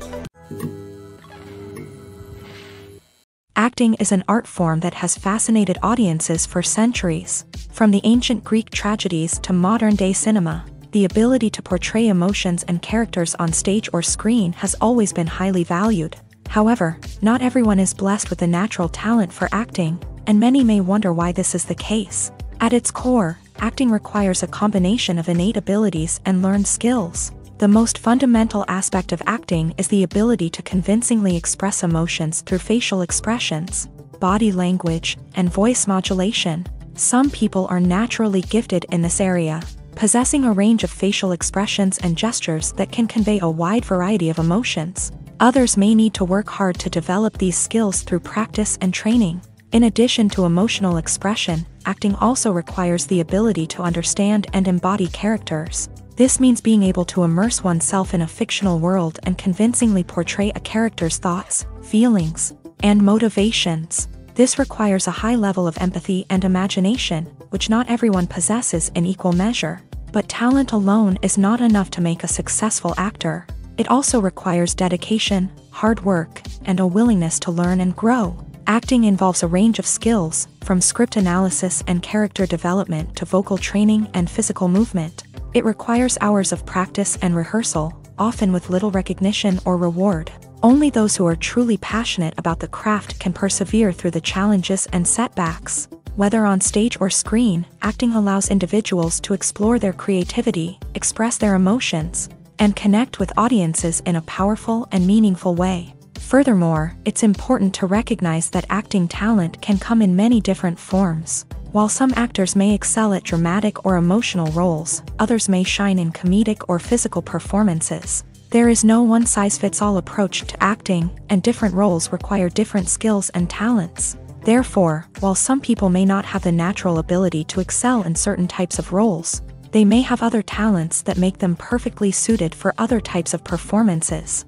Acting is an art form that has fascinated audiences for centuries. From the ancient Greek tragedies to modern-day cinema, the ability to portray emotions and characters on stage or screen has always been highly valued. However, not everyone is blessed with the natural talent for acting, and many may wonder why this is the case. At its core, acting requires a combination of innate abilities and learned skills. The most fundamental aspect of acting is the ability to convincingly express emotions through facial expressions, body language, and voice modulation. Some people are naturally gifted in this area, possessing a range of facial expressions and gestures that can convey a wide variety of emotions. Others may need to work hard to develop these skills through practice and training. In addition to emotional expression, acting also requires the ability to understand and embody characters. This means being able to immerse oneself in a fictional world and convincingly portray a character's thoughts, feelings, and motivations. This requires a high level of empathy and imagination, which not everyone possesses in equal measure. But talent alone is not enough to make a successful actor. It also requires dedication, hard work, and a willingness to learn and grow. Acting involves a range of skills, from script analysis and character development to vocal training and physical movement. It requires hours of practice and rehearsal, often with little recognition or reward. Only those who are truly passionate about the craft can persevere through the challenges and setbacks. Whether on stage or screen, acting allows individuals to explore their creativity, express their emotions, and connect with audiences in a powerful and meaningful way. Furthermore, it's important to recognize that acting talent can come in many different forms. While some actors may excel at dramatic or emotional roles, others may shine in comedic or physical performances. There is no one-size-fits-all approach to acting, and different roles require different skills and talents. Therefore, while some people may not have the natural ability to excel in certain types of roles, they may have other talents that make them perfectly suited for other types of performances.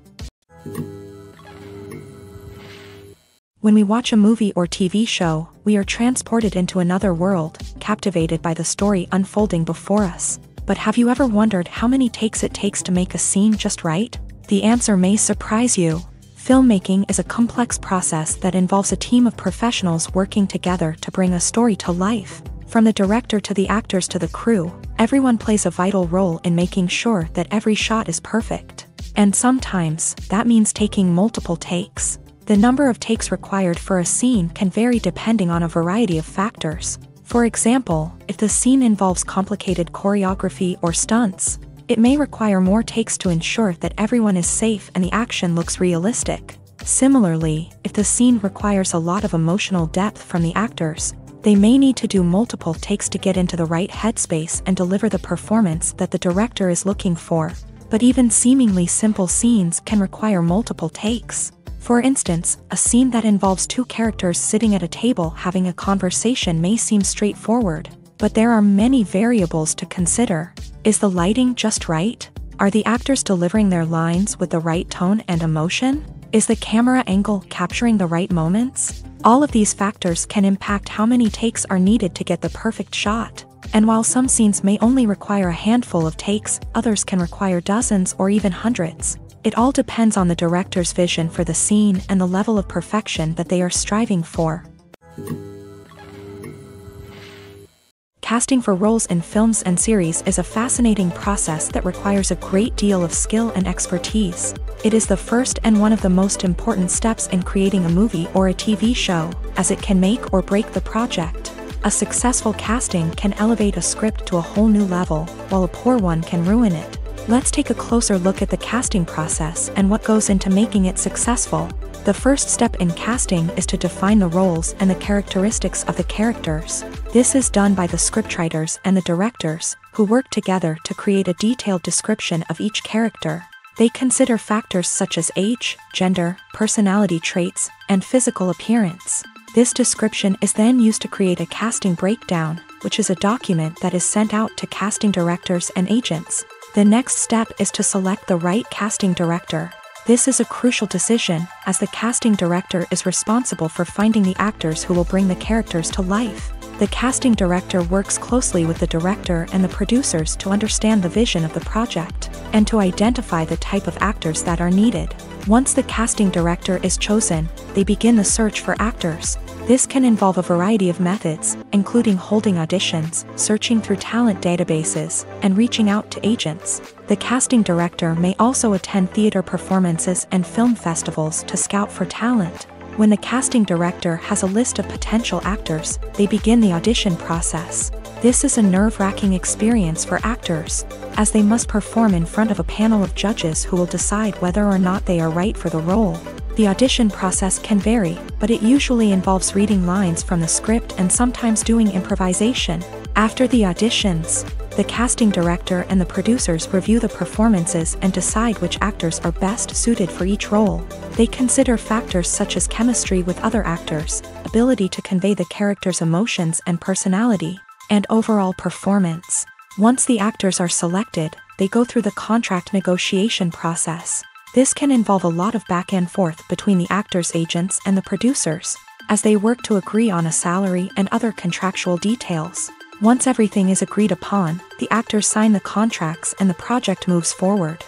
When we watch a movie or TV show, we are transported into another world, captivated by the story unfolding before us. But have you ever wondered how many takes it takes to make a scene just right? The answer may surprise you. Filmmaking is a complex process that involves a team of professionals working together to bring a story to life. From the director to the actors to the crew, everyone plays a vital role in making sure that every shot is perfect. And sometimes, that means taking multiple takes. The number of takes required for a scene can vary depending on a variety of factors. For example, if the scene involves complicated choreography or stunts, it may require more takes to ensure that everyone is safe and the action looks realistic. Similarly, if the scene requires a lot of emotional depth from the actors, they may need to do multiple takes to get into the right headspace and deliver the performance that the director is looking for. But even seemingly simple scenes can require multiple takes. For instance, a scene that involves two characters sitting at a table having a conversation may seem straightforward, but there are many variables to consider. Is the lighting just right? Are the actors delivering their lines with the right tone and emotion? Is the camera angle capturing the right moments? All of these factors can impact how many takes are needed to get the perfect shot. And while some scenes may only require a handful of takes, others can require dozens or even hundreds. It all depends on the director's vision for the scene and the level of perfection that they are striving for. Casting for roles in films and series is a fascinating process that requires a great deal of skill and expertise. It is the first and one of the most important steps in creating a movie or a TV show, as it can make or break the project. A successful casting can elevate a script to a whole new level, while a poor one can ruin it. Let's take a closer look at the casting process and what goes into making it successful. The first step in casting is to define the roles and the characteristics of the characters. This is done by the scriptwriters and the directors, who work together to create a detailed description of each character. They consider factors such as age, gender, personality traits, and physical appearance. This description is then used to create a casting breakdown, which is a document that is sent out to casting directors and agents. The next step is to select the right casting director. This is a crucial decision, as the casting director is responsible for finding the actors who will bring the characters to life. The casting director works closely with the director and the producers to understand the vision of the project, and to identify the type of actors that are needed. Once the casting director is chosen, they begin the search for actors. This can involve a variety of methods, including holding auditions, searching through talent databases, and reaching out to agents. The casting director may also attend theater performances and film festivals to scout for talent. When the casting director has a list of potential actors, they begin the audition process. This is a nerve-wracking experience for actors, as they must perform in front of a panel of judges who will decide whether or not they are right for the role. The audition process can vary, but it usually involves reading lines from the script and sometimes doing improvisation. After the auditions, the casting director and the producers review the performances and decide which actors are best suited for each role. They consider factors such as chemistry with other actors, ability to convey the character's emotions and personality, and overall performance. Once the actors are selected, they go through the contract negotiation process. This can involve a lot of back and forth between the actors' agents and the producers, as they work to agree on a salary and other contractual details. Once everything is agreed upon, the actors sign the contracts and the project moves forward.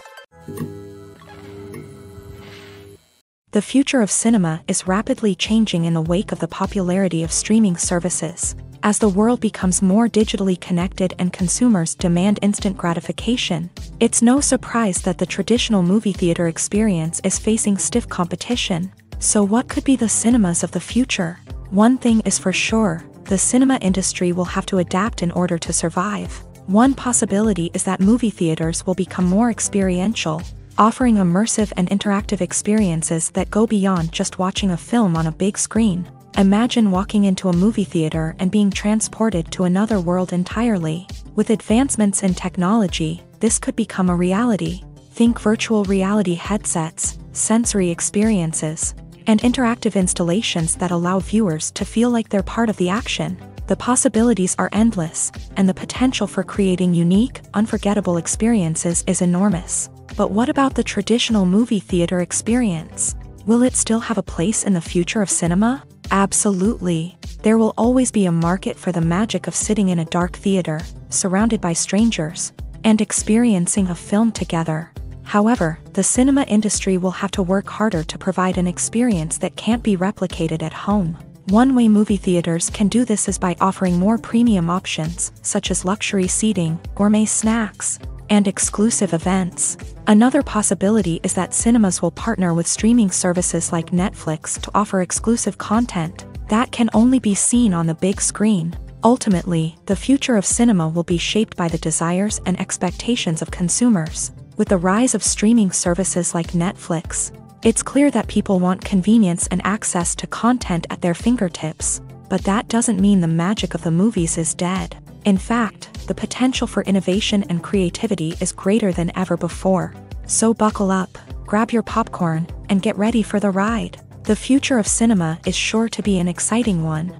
The future of cinema is rapidly changing in the wake of the popularity of streaming services. As the world becomes more digitally connected and consumers demand instant gratification, it's no surprise that the traditional movie theater experience is facing stiff competition. So what could be the cinemas of the future? One thing is for sure, the cinema industry will have to adapt in order to survive. One possibility is that movie theaters will become more experiential, offering immersive and interactive experiences that go beyond just watching a film on a big screen. Imagine walking into a movie theater and being transported to another world entirely. With advancements in technology, this could become a reality. Think virtual reality headsets, sensory experiences, and interactive installations that allow viewers to feel like they're part of the action. The possibilities are endless, and the potential for creating unique, unforgettable experiences is enormous. But what about the traditional movie theater experience? Will it still have a place in the future of cinema? Absolutely. There will always be a market for the magic of sitting in a dark theater, surrounded by strangers, and experiencing a film together. However, the cinema industry will have to work harder to provide an experience that can't be replicated at home. One way movie theaters can do this is by offering more premium options, such as luxury seating, gourmet snacks, and exclusive events. Another possibility is that cinemas will partner with streaming services like Netflix to offer exclusive content that can only be seen on the big screen. Ultimately, the future of cinema will be shaped by the desires and expectations of consumers. With the rise of streaming services like Netflix, it's clear that people want convenience and access to content at their fingertips. But that doesn't mean the magic of the movies is dead. In fact, the potential for innovation and creativity is greater than ever before. So buckle up, grab your popcorn, and get ready for the ride. The future of cinema is sure to be an exciting one.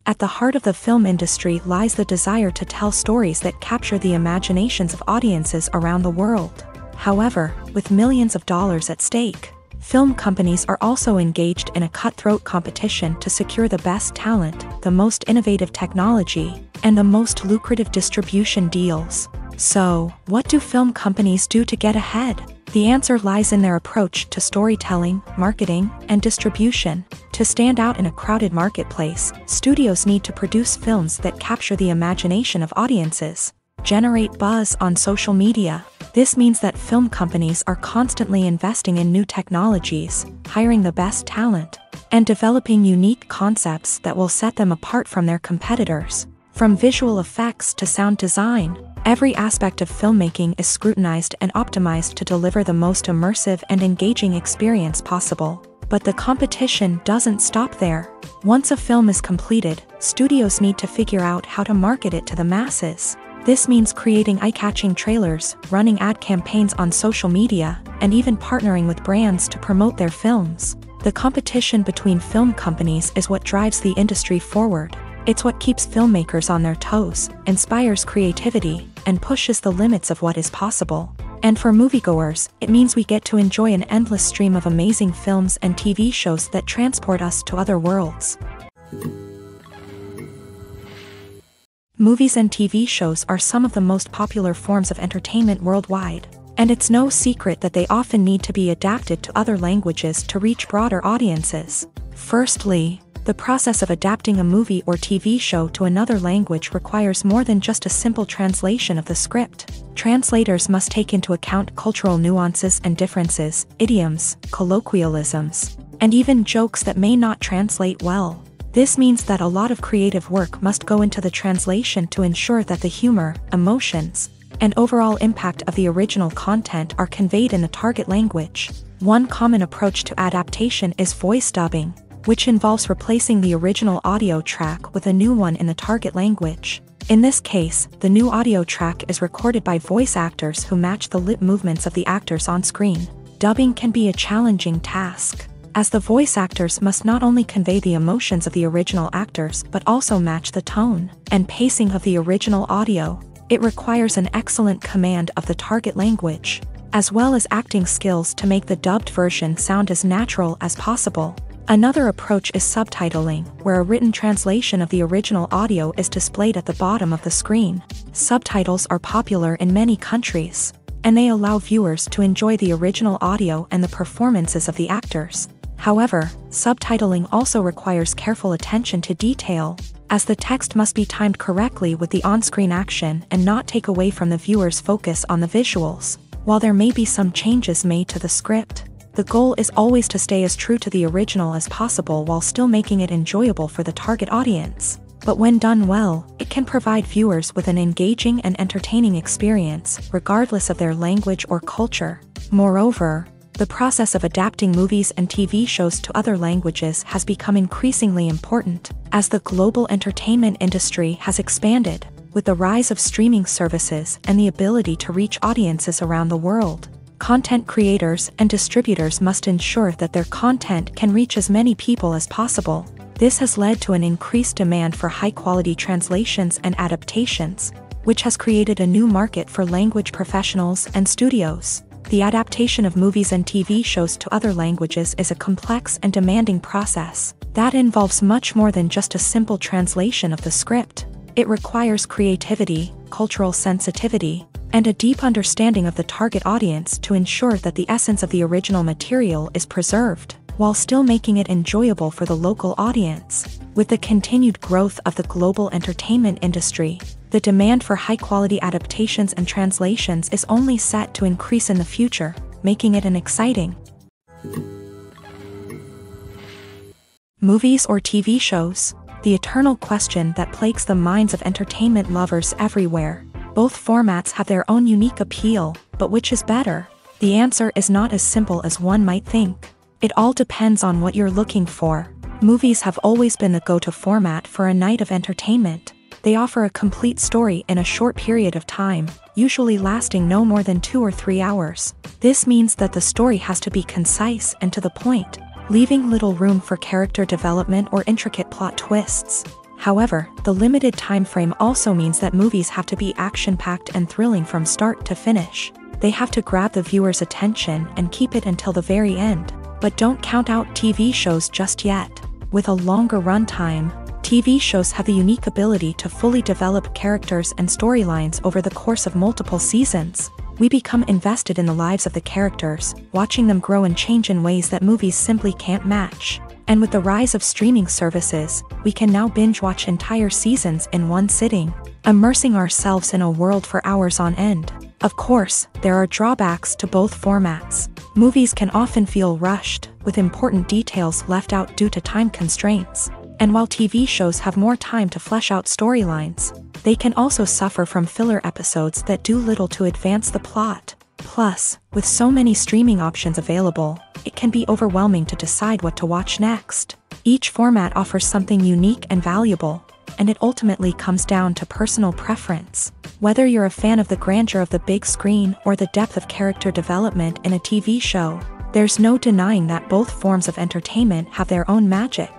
At the heart of the film industry lies the desire to tell stories that capture the imaginations of audiences around the world. However, with millions of dollars at stake, film companies are also engaged in a cutthroat competition to secure the best talent, the most innovative technology, and the most lucrative distribution deals. So, what do film companies do to get ahead? The answer lies in their approach to storytelling, marketing, and distribution. To stand out in a crowded marketplace, studios need to produce films that capture the imagination of audiences, generate buzz on social media. This means that film companies are constantly investing in new technologies, hiring the best talent, and developing unique concepts that will set them apart from their competitors. From visual effects to sound design, every aspect of filmmaking is scrutinized and optimized to deliver the most immersive and engaging experience possible. But the competition doesn't stop there. Once a film is completed, studios need to figure out how to market it to the masses. This means creating eye-catching trailers, running ad campaigns on social media, and even partnering with brands to promote their films. The competition between film companies is what drives the industry forward. It's what keeps filmmakers on their toes, inspires creativity, and pushes the limits of what is possible. And for moviegoers, it means we get to enjoy an endless stream of amazing films and TV shows that transport us to other worlds. Movies and TV shows are some of the most popular forms of entertainment worldwide, and it's no secret that they often need to be adapted to other languages to reach broader audiences. Firstly, the process of adapting a movie or TV show to another language requires more than just a simple translation of the script. Translators must take into account cultural nuances and differences, idioms, colloquialisms, and even jokes that may not translate well. This means that a lot of creative work must go into the translation to ensure that the humor, emotions, and overall impact of the original content are conveyed in the target language. One common approach to adaptation is voice dubbing, which involves replacing the original audio track with a new one in the target language. In this case, the new audio track is recorded by voice actors who match the lip movements of the actors on screen. Dubbing can be a challenging task, as the voice actors must not only convey the emotions of the original actors but also match the tone and pacing of the original audio. It requires an excellent command of the target language, as well as acting skills to make the dubbed version sound as natural as possible. Another approach is subtitling, where a written translation of the original audio is displayed at the bottom of the screen. Subtitles are popular in many countries, and they allow viewers to enjoy the original audio and the performances of the actors. However, subtitling also requires careful attention to detail, as the text must be timed correctly with the on-screen action and not take away from the viewer's focus on the visuals. While there may be some changes made to the script, the goal is always to stay as true to the original as possible while still making it enjoyable for the target audience. But when done well, it can provide viewers with an engaging and entertaining experience, regardless of their language or culture. Moreover, the process of adapting movies and TV shows to other languages has become increasingly important. As the global entertainment industry has expanded, With the rise of streaming services and the ability to reach audiences around the world, content creators and distributors must ensure that their content can reach as many people as possible. This has led to an increased demand for high-quality translations and adaptations, which has created a new market for language professionals and studios. The adaptation of movies and TV shows to other languages is a complex and demanding process that involves much more than just a simple translation of the script. It requires creativity, cultural sensitivity, and a deep understanding of the target audience to ensure that the essence of the original material is preserved, while still making it enjoyable for the local audience. With the continued growth of the global entertainment industry, the demand for high-quality adaptations and translations is only set to increase in the future, making it an exciting movies or TV shows. The eternal question that plagues the minds of entertainment lovers everywhere. Both formats have their own unique appeal, but which is better? The answer is not as simple as one might think. It all depends on what you're looking for. Movies have always been the go-to format for a night of entertainment. They offer a complete story in a short period of time, usually lasting no more than 2 or 3 hours. This means that the story has to be concise and to the point, leaving little room for character development or intricate plot twists. However, the limited time frame also means that movies have to be action-packed and thrilling from start to finish. They have to grab the viewer's attention and keep it until the very end. But don't count out TV shows just yet. With a longer runtime, TV shows have the unique ability to fully develop characters and storylines over the course of multiple seasons. We become invested in the lives of the characters, watching them grow and change in ways that movies simply can't match. And with the rise of streaming services, we can now binge-watch entire seasons in one sitting, immersing ourselves in a world for hours on end. Of course, there are drawbacks to both formats. Movies can often feel rushed, with important details left out due to time constraints. And while TV shows have more time to flesh out storylines, they can also suffer from filler episodes that do little to advance the plot. Plus, with so many streaming options available, it can be overwhelming to decide what to watch next. Each format offers something unique and valuable, and it ultimately comes down to personal preference. Whether you're a fan of the grandeur of the big screen or the depth of character development in a TV show, there's no denying that both forms of entertainment have their own magic.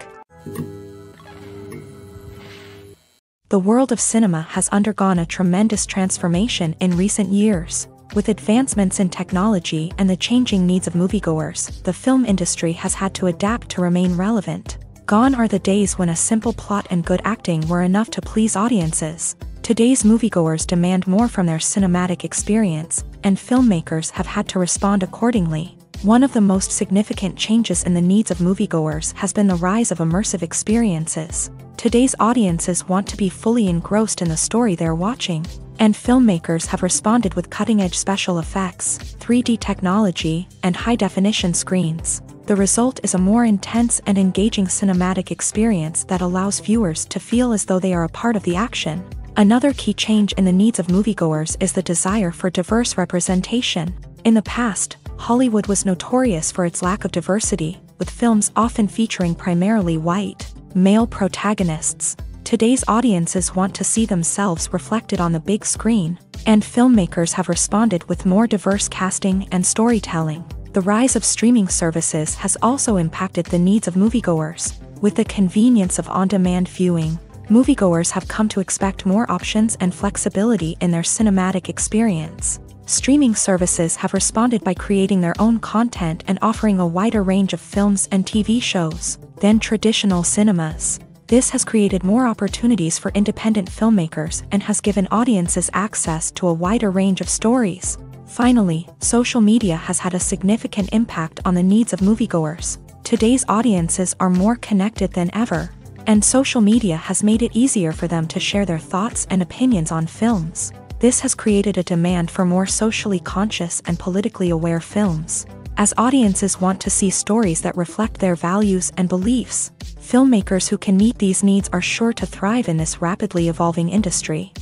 The world of cinema has undergone a tremendous transformation in recent years. With advancements in technology and the changing needs of moviegoers, the film industry has had to adapt to remain relevant. Gone are the days when a simple plot and good acting were enough to please audiences. Today's moviegoers demand more from their cinematic experience, and filmmakers have had to respond accordingly. One of the most significant changes in the needs of moviegoers has been the rise of immersive experiences. Today's audiences want to be fully engrossed in the story they're watching, and filmmakers have responded with cutting-edge special effects, 3D technology, and high-definition screens. The result is a more intense and engaging cinematic experience that allows viewers to feel as though they are a part of the action. Another key change in the needs of moviegoers is the desire for diverse representation. In the past, Hollywood was notorious for its lack of diversity, with films often featuring primarily white, male protagonists. Today's audiences want to see themselves reflected on the big screen, and filmmakers have responded with more diverse casting and storytelling. The rise of streaming services has also impacted the needs of moviegoers. With the convenience of on-demand viewing, moviegoers have come to expect more options and flexibility in their cinematic experience. Streaming services have responded by creating their own content and offering a wider range of films and TV shows than traditional cinemas. This has created more opportunities for independent filmmakers and has given audiences access to a wider range of stories. Finally, social media has had a significant impact on the needs of moviegoers. Today's audiences are more connected than ever, and social media has made it easier for them to share their thoughts and opinions on films. This has created a demand for more socially conscious and politically aware films. As audiences want to see stories that reflect their values and beliefs, filmmakers who can meet these needs are sure to thrive in this rapidly evolving industry.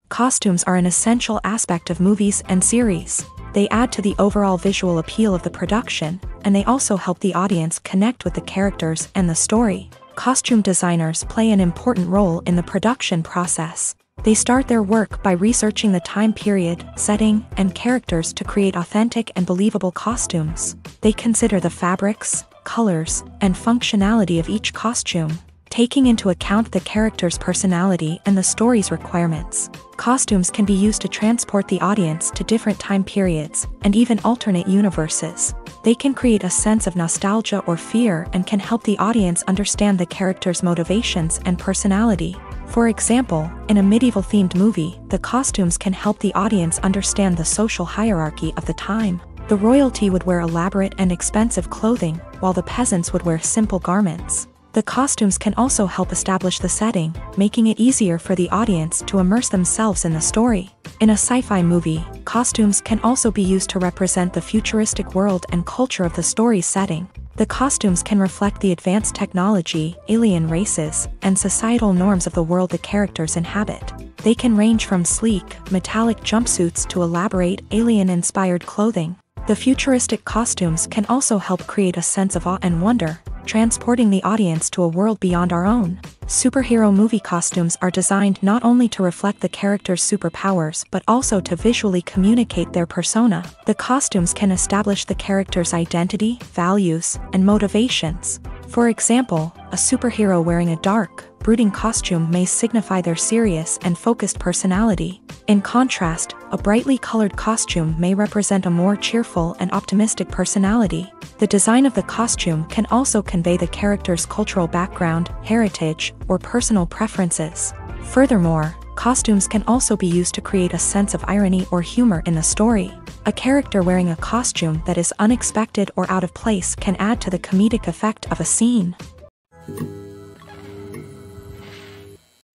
Costumes are an essential aspect of movies and series. They add to the overall visual appeal of the production, and they also help the audience connect with the characters and the story. Costume designers play an important role in the production process. They start their work by researching the time period, setting, and characters to create authentic and believable costumes. They consider the fabrics, colors, and functionality of each costume, taking into account the character's personality and the story's requirements. Costumes can be used to transport the audience to different time periods and even alternate universes. They can create a sense of nostalgia or fear and can help the audience understand the character's motivations and personality. For example, in a medieval-themed movie, the costumes can help the audience understand the social hierarchy of the time. The royalty would wear elaborate and expensive clothing, while the peasants would wear simple garments. The costumes can also help establish the setting, making it easier for the audience to immerse themselves in the story. In a sci-fi movie, costumes can also be used to represent the futuristic world and culture of the story's setting. The costumes can reflect the advanced technology, alien races, and societal norms of the world the characters inhabit. They can range from sleek, metallic jumpsuits to elaborate, alien-inspired clothing. The futuristic costumes can also help create a sense of awe and wonder, transporting the audience to a world beyond our own. Superhero movie costumes are designed not only to reflect the character's superpowers but also to visually communicate their persona. The costumes can establish the character's identity, values, and motivations. For example, a superhero wearing a dark, brooding costume may signify their serious and focused personality. In contrast, a brightly colored costume may represent a more cheerful and optimistic personality. The design of the costume can also convey the character's cultural background, heritage, or personal preferences. Furthermore, costumes can also be used to create a sense of irony or humor in the story. A character wearing a costume that is unexpected or out of place can add to the comedic effect of a scene.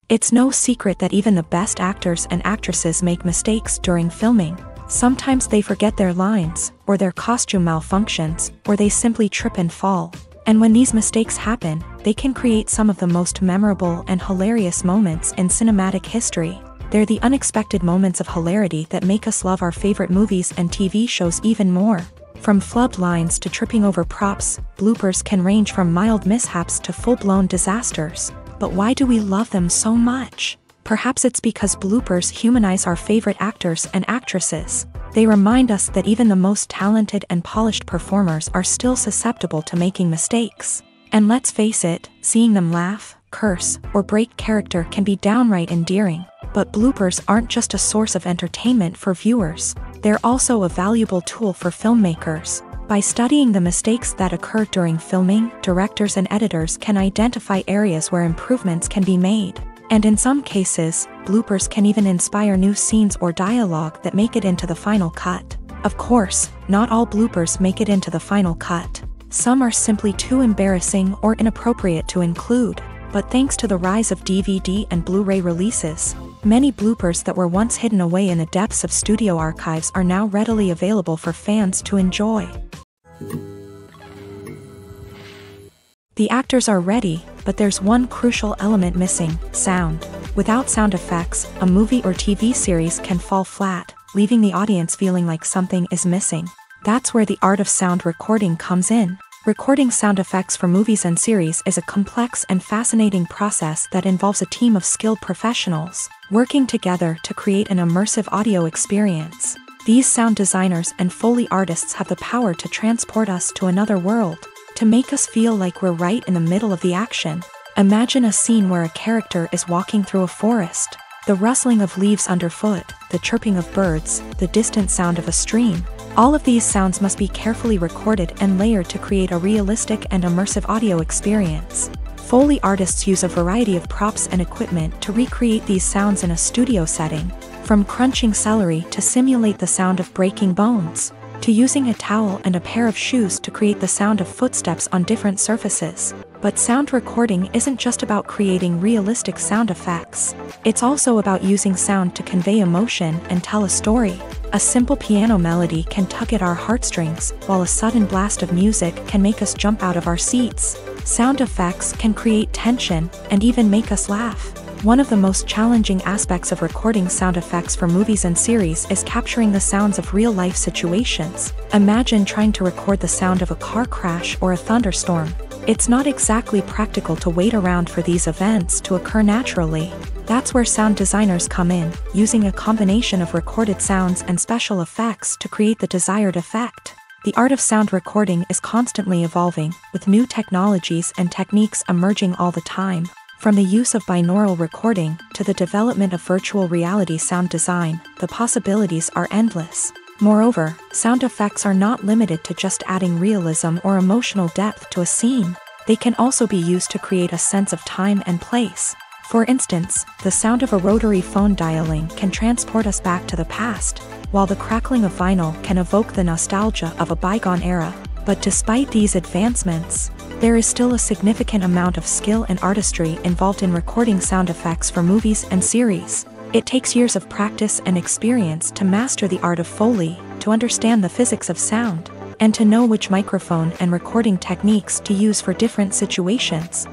It's no secret that even the best actors and actresses make mistakes during filming. Sometimes they forget their lines, or their costume malfunctions, or they simply trip and fall. And when these mistakes happen, they can create some of the most memorable and hilarious moments in cinematic history. They're the unexpected moments of hilarity that make us love our favorite movies and TV shows even more. From flubbed lines to tripping over props, bloopers can range from mild mishaps to full-blown disasters. But why do we love them so much? Perhaps it's because bloopers humanize our favorite actors and actresses. They remind us that even the most talented and polished performers are still susceptible to making mistakes. And let's face it, seeing them laugh, curse, or break character can be downright endearing. But bloopers aren't just a source of entertainment for viewers. They're also a valuable tool for filmmakers. By studying the mistakes that occur during filming, directors and editors can identify areas where improvements can be made. And in some cases, bloopers can even inspire new scenes or dialogue that make it into the final cut. Of course, not all bloopers make it into the final cut. Some are simply too embarrassing or inappropriate to include. But thanks to the rise of DVD and Blu-ray releases, many bloopers that were once hidden away in the depths of studio archives are now readily available for fans to enjoy. The actors are ready, but there's one crucial element missing: sound. Without sound effects, a movie or TV series can fall flat, leaving the audience feeling like something is missing. That's where the art of sound recording comes in. Recording sound effects for movies and series is a complex and fascinating process that involves a team of skilled professionals working together to create an immersive audio experience. These sound designers and Foley artists have the power to transport us to another world, to make us feel like we're right in the middle of the action. Imagine a scene where a character is walking through a forest. The rustling of leaves underfoot, the chirping of birds, the distant sound of a stream. All of these sounds must be carefully recorded and layered to create a realistic and immersive audio experience. Foley artists use a variety of props and equipment to recreate these sounds in a studio setting, from crunching celery to simulate the sound of breaking bones, to using a towel and a pair of shoes to create the sound of footsteps on different surfaces. But sound recording isn't just about creating realistic sound effects. It's also about using sound to convey emotion and tell a story. A simple piano melody can tug at our heartstrings, while a sudden blast of music can make us jump out of our seats. Sound effects can create tension and even make us laugh. One of the most challenging aspects of recording sound effects for movies and series is capturing the sounds of real-life situations. Imagine trying to record the sound of a car crash or a thunderstorm. It's not exactly practical to wait around for these events to occur naturally. That's where sound designers come in, using a combination of recorded sounds and special effects to create the desired effect. The art of sound recording is constantly evolving, with new technologies and techniques emerging all the time. From the use of binaural recording to the development of virtual reality sound design, the possibilities are endless. Moreover, sound effects are not limited to just adding realism or emotional depth to a scene. They can also be used to create a sense of time and place. For instance, the sound of a rotary phone dialing can transport us back to the past, while the crackling of vinyl can evoke the nostalgia of a bygone era. But despite these advancements, there is still a significant amount of skill and artistry involved in recording sound effects for movies and series. It takes years of practice and experience to master the art of Foley, to understand the physics of sound, and to know which microphone and recording techniques to use for different situations.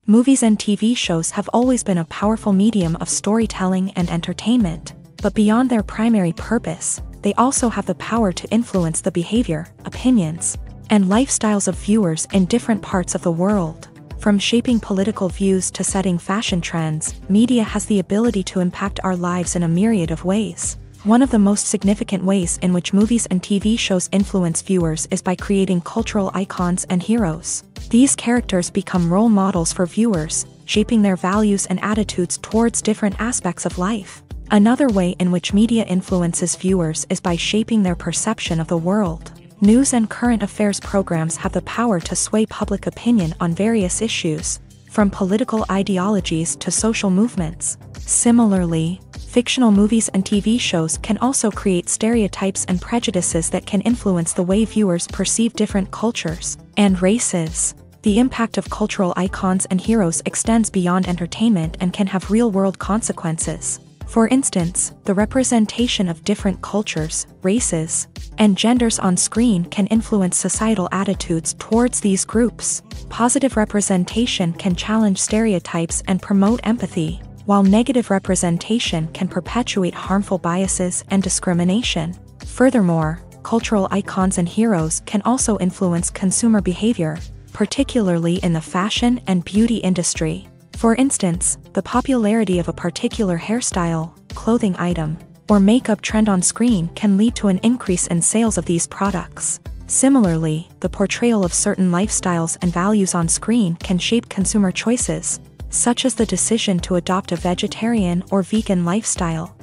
Movies and TV shows have always been a powerful medium of storytelling and entertainment, but beyond their primary purpose, they also have the power to influence the behavior, opinions, and lifestyles of viewers in different parts of the world. From shaping political views to setting fashion trends, media has the ability to impact our lives in a myriad of ways. One of the most significant ways in which movies and TV shows influence viewers is by creating cultural icons and heroes. These characters become role models for viewers, shaping their values and attitudes towards different aspects of life. Another way in which media influences viewers is by shaping their perception of the world. News and current affairs programs have the power to sway public opinion on various issues, from political ideologies to social movements. Similarly, fictional movies and TV shows can also create stereotypes and prejudices that can influence the way viewers perceive different cultures and races. The impact of cultural icons and heroes extends beyond entertainment and can have real-world consequences. For instance, the representation of different cultures, races, and genders on screen can influence societal attitudes towards these groups. Positive representation can challenge stereotypes and promote empathy, while negative representation can perpetuate harmful biases and discrimination. Furthermore, cultural icons and heroes can also influence consumer behavior, particularly in the fashion and beauty industry. For instance, the popularity of a particular hairstyle, clothing item, or makeup trend on screen can lead to an increase in sales of these products. Similarly, the portrayal of certain lifestyles and values on screen can shape consumer choices, such as the decision to adopt a vegetarian or vegan lifestyle.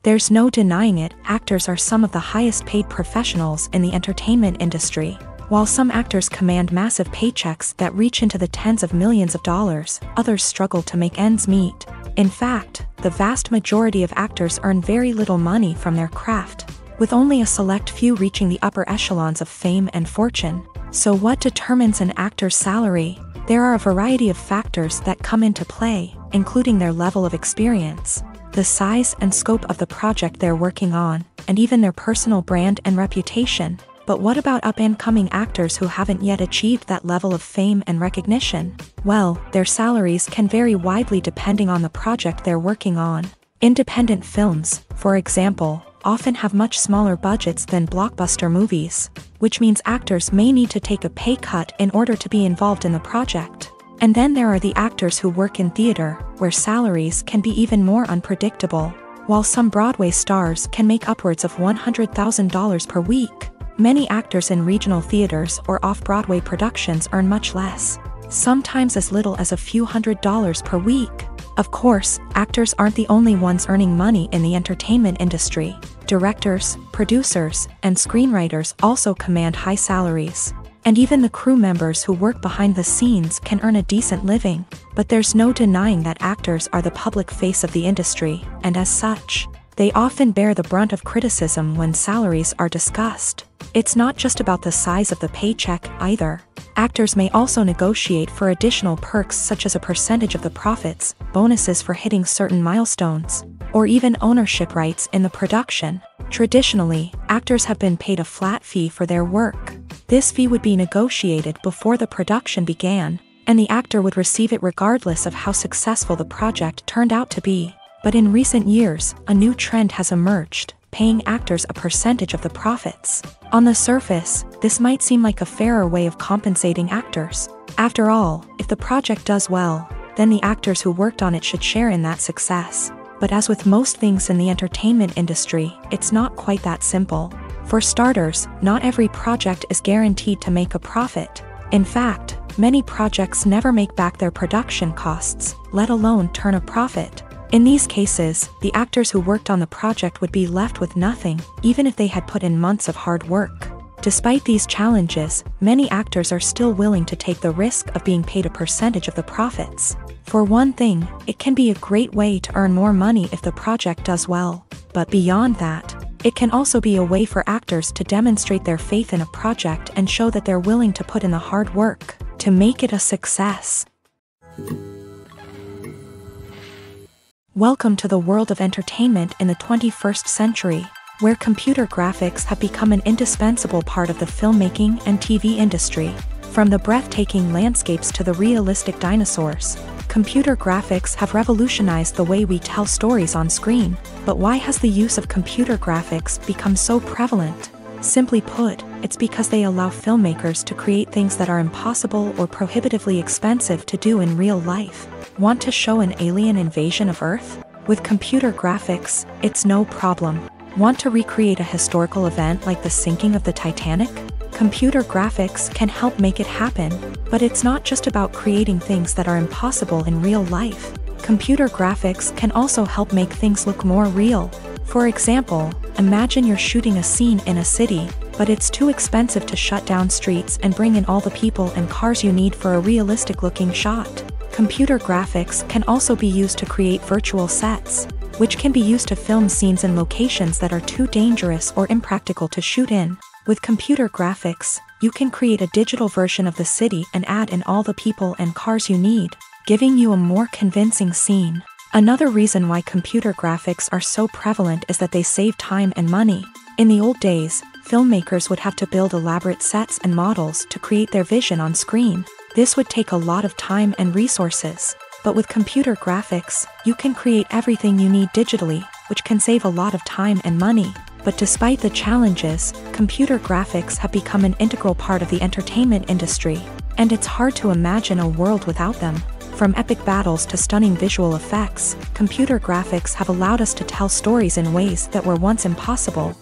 There's no denying it, actors are some of the highest paid professionals in the entertainment industry. While some actors command massive paychecks that reach into the tens of millions of dollars, others struggle to make ends meet. In fact, the vast majority of actors earn very little money from their craft, with only a select few reaching the upper echelons of fame and fortune. So what determines an actor's salary? There are a variety of factors that come into play, including their level of experience, the size and scope of the project they're working on, and even their personal brand and reputation. But what about up-and-coming actors who haven't yet achieved that level of fame and recognition? Well, their salaries can vary widely depending on the project they're working on. Independent films, for example, often have much smaller budgets than blockbuster movies, which means actors may need to take a pay cut in order to be involved in the project. And then there are the actors who work in theater, where salaries can be even more unpredictable. While some Broadway stars can make upwards of $100,000 per week, many actors in regional theaters or off-Broadway productions earn much less, sometimes as little as a few $100s per week. Of course, actors aren't the only ones earning money in the entertainment industry. Directors, producers, and screenwriters also command high salaries. And even the crew members who work behind the scenes can earn a decent living. But there's no denying that actors are the public face of the industry, and as such, they often bear the brunt of criticism when salaries are discussed. It's not just about the size of the paycheck, either. Actors may also negotiate for additional perks such as a percentage of the profits, bonuses for hitting certain milestones, or even ownership rights in the production. Traditionally, actors have been paid a flat fee for their work. This fee would be negotiated before the production began, and the actor would receive it regardless of how successful the project turned out to be. But in recent years, a new trend has emerged. paying actors a percentage of the profits. On the surface, this might seem like a fairer way of compensating actors. After all, if the project does well, then the actors who worked on it should share in that success. But as with most things in the entertainment industry, it's not quite that simple. For starters, not every project is guaranteed to make a profit. In fact, many projects never make back their production costs, let alone turn a profit. In these cases, the actors who worked on the project would be left with nothing, even if they had put in months of hard work. Despite these challenges, many actors are still willing to take the risk of being paid a percentage of the profits. For one thing, it can be a great way to earn more money if the project does well. But beyond that, it can also be a way for actors to demonstrate their faith in a project and show that they're willing to put in the hard work to make it a success. Welcome to the world of entertainment in the 21st century, where computer graphics have become an indispensable part of the filmmaking and TV industry. From the breathtaking landscapes to the realistic dinosaurs, computer graphics have revolutionized the way we tell stories on screen. But why has the use of computer graphics become so prevalent? Simply put, it's because they allow filmmakers to create things that are impossible or prohibitively expensive to do in real life. Want to show an alien invasion of Earth? With computer graphics, it's no problem. Want to recreate a historical event like the sinking of the Titanic? Computer graphics can help make it happen. But it's not just about creating things that are impossible in real life. Computer graphics can also help make things look more real. For example, imagine you're shooting a scene in a city, but it's too expensive to shut down streets and bring in all the people and cars you need for a realistic-looking shot. Computer graphics can also be used to create virtual sets, which can be used to film scenes in locations that are too dangerous or impractical to shoot in. With computer graphics, you can create a digital version of the city and add in all the people and cars you need, giving you a more convincing scene. Another reason why computer graphics are so prevalent is that they save time and money. In the old days, filmmakers would have to build elaborate sets and models to create their vision on screen. This would take a lot of time and resources. But with computer graphics, you can create everything you need digitally, which can save a lot of time and money. But despite the challenges, computer graphics have become an integral part of the entertainment industry, and it's hard to imagine a world without them. From epic battles to stunning visual effects, computer graphics have allowed us to tell stories in ways that were once impossible.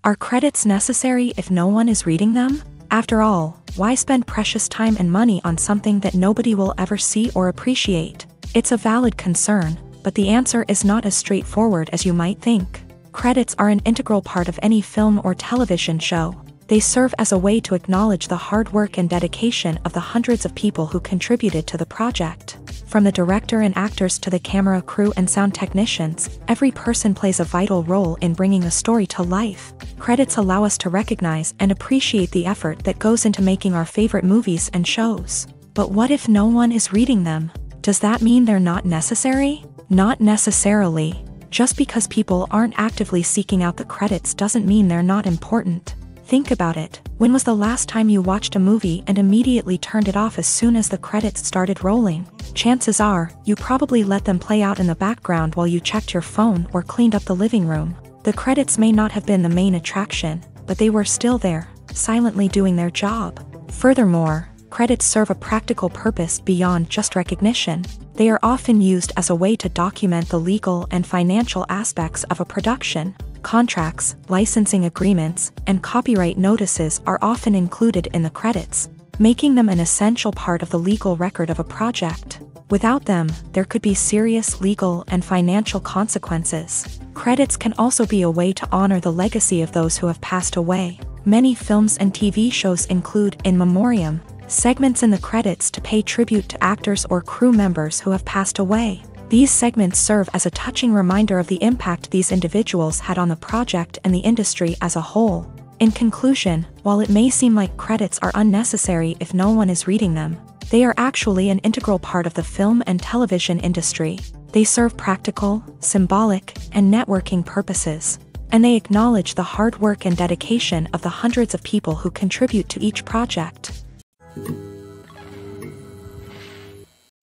Are credits necessary if no one is reading them? After all, why spend precious time and money on something that nobody will ever see or appreciate? It's a valid concern, but the answer is not as straightforward as you might think. Credits are an integral part of any film or television show. They serve as a way to acknowledge the hard work and dedication of the hundreds of people who contributed to the project. From the director and actors to the camera crew and sound technicians, every person plays a vital role in bringing a story to life. Credits allow us to recognize and appreciate the effort that goes into making our favorite movies and shows. But what if no one is reading them? Does that mean they're not necessary? Not necessarily. Just because people aren't actively seeking out the credits doesn't mean they're not important. Think about it. When was the last time you watched a movie and immediately turned it off as soon as the credits started rolling? Chances are, you probably let them play out in the background while you checked your phone or cleaned up the living room. The credits may not have been the main attraction, but they were still there, silently doing their job. Furthermore, credits serve a practical purpose beyond just recognition. They are often used as a way to document the legal and financial aspects of a production. Contracts, licensing agreements, and copyright notices are often included in the credits, making them an essential part of the legal record of a project. Without them, there could be serious legal and financial consequences. Credits can also be a way to honor the legacy of those who have passed away. Many films and TV shows include in memoriam segments in the credits to pay tribute to actors or crew members who have passed away. These segments serve as a touching reminder of the impact these individuals had on the project and the industry as a whole. In conclusion, while it may seem like credits are unnecessary if no one is reading them, they are actually an integral part of the film and television industry. They serve practical, symbolic, and networking purposes, and they acknowledge the hard work and dedication of the hundreds of people who contribute to each project.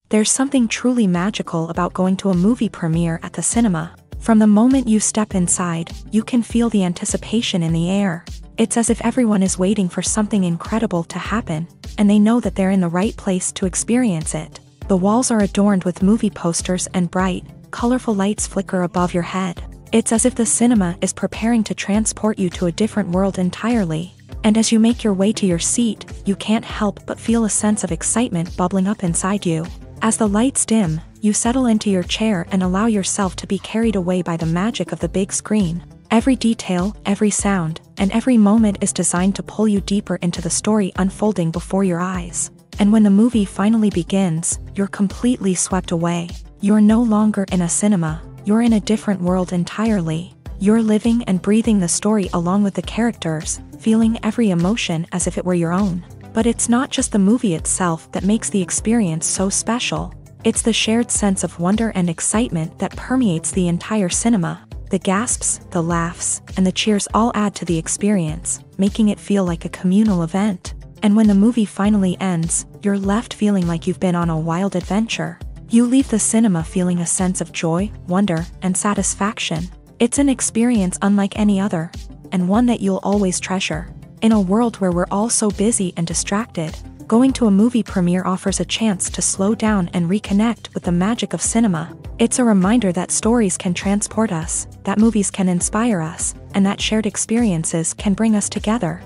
There's something truly magical about going to a movie premiere at the cinema. From the moment you step inside, you can feel the anticipation in the air. It's as if everyone is waiting for something incredible to happen, and they know that they're in the right place to experience it. The walls are adorned with movie posters and bright, colorful lights flicker above your head. It's as if the cinema is preparing to transport you to a different world entirely. And as you make your way to your seat, you can't help but feel a sense of excitement bubbling up inside you. As the lights dim, you settle into your chair and allow yourself to be carried away by the magic of the big screen. Every detail, every sound, and every moment is designed to pull you deeper into the story unfolding before your eyes. And when the movie finally begins, you're completely swept away. You're no longer in a cinema, you're in a different world entirely. You're living and breathing the story along with the characters, feeling every emotion as if it were your own. But it's not just the movie itself that makes the experience so special. It's the shared sense of wonder and excitement that permeates the entire cinema. The gasps, the laughs, and the cheers all add to the experience, making it feel like a communal event. And when the movie finally ends, you're left feeling like you've been on a wild adventure. You leave the cinema feeling a sense of joy, wonder, and satisfaction. It's an experience unlike any other, and one that you'll always treasure. In a world where we're all so busy and distracted, going to a movie premiere offers a chance to slow down and reconnect with the magic of cinema. It's a reminder that stories can transport us, that movies can inspire us, and that shared experiences can bring us together.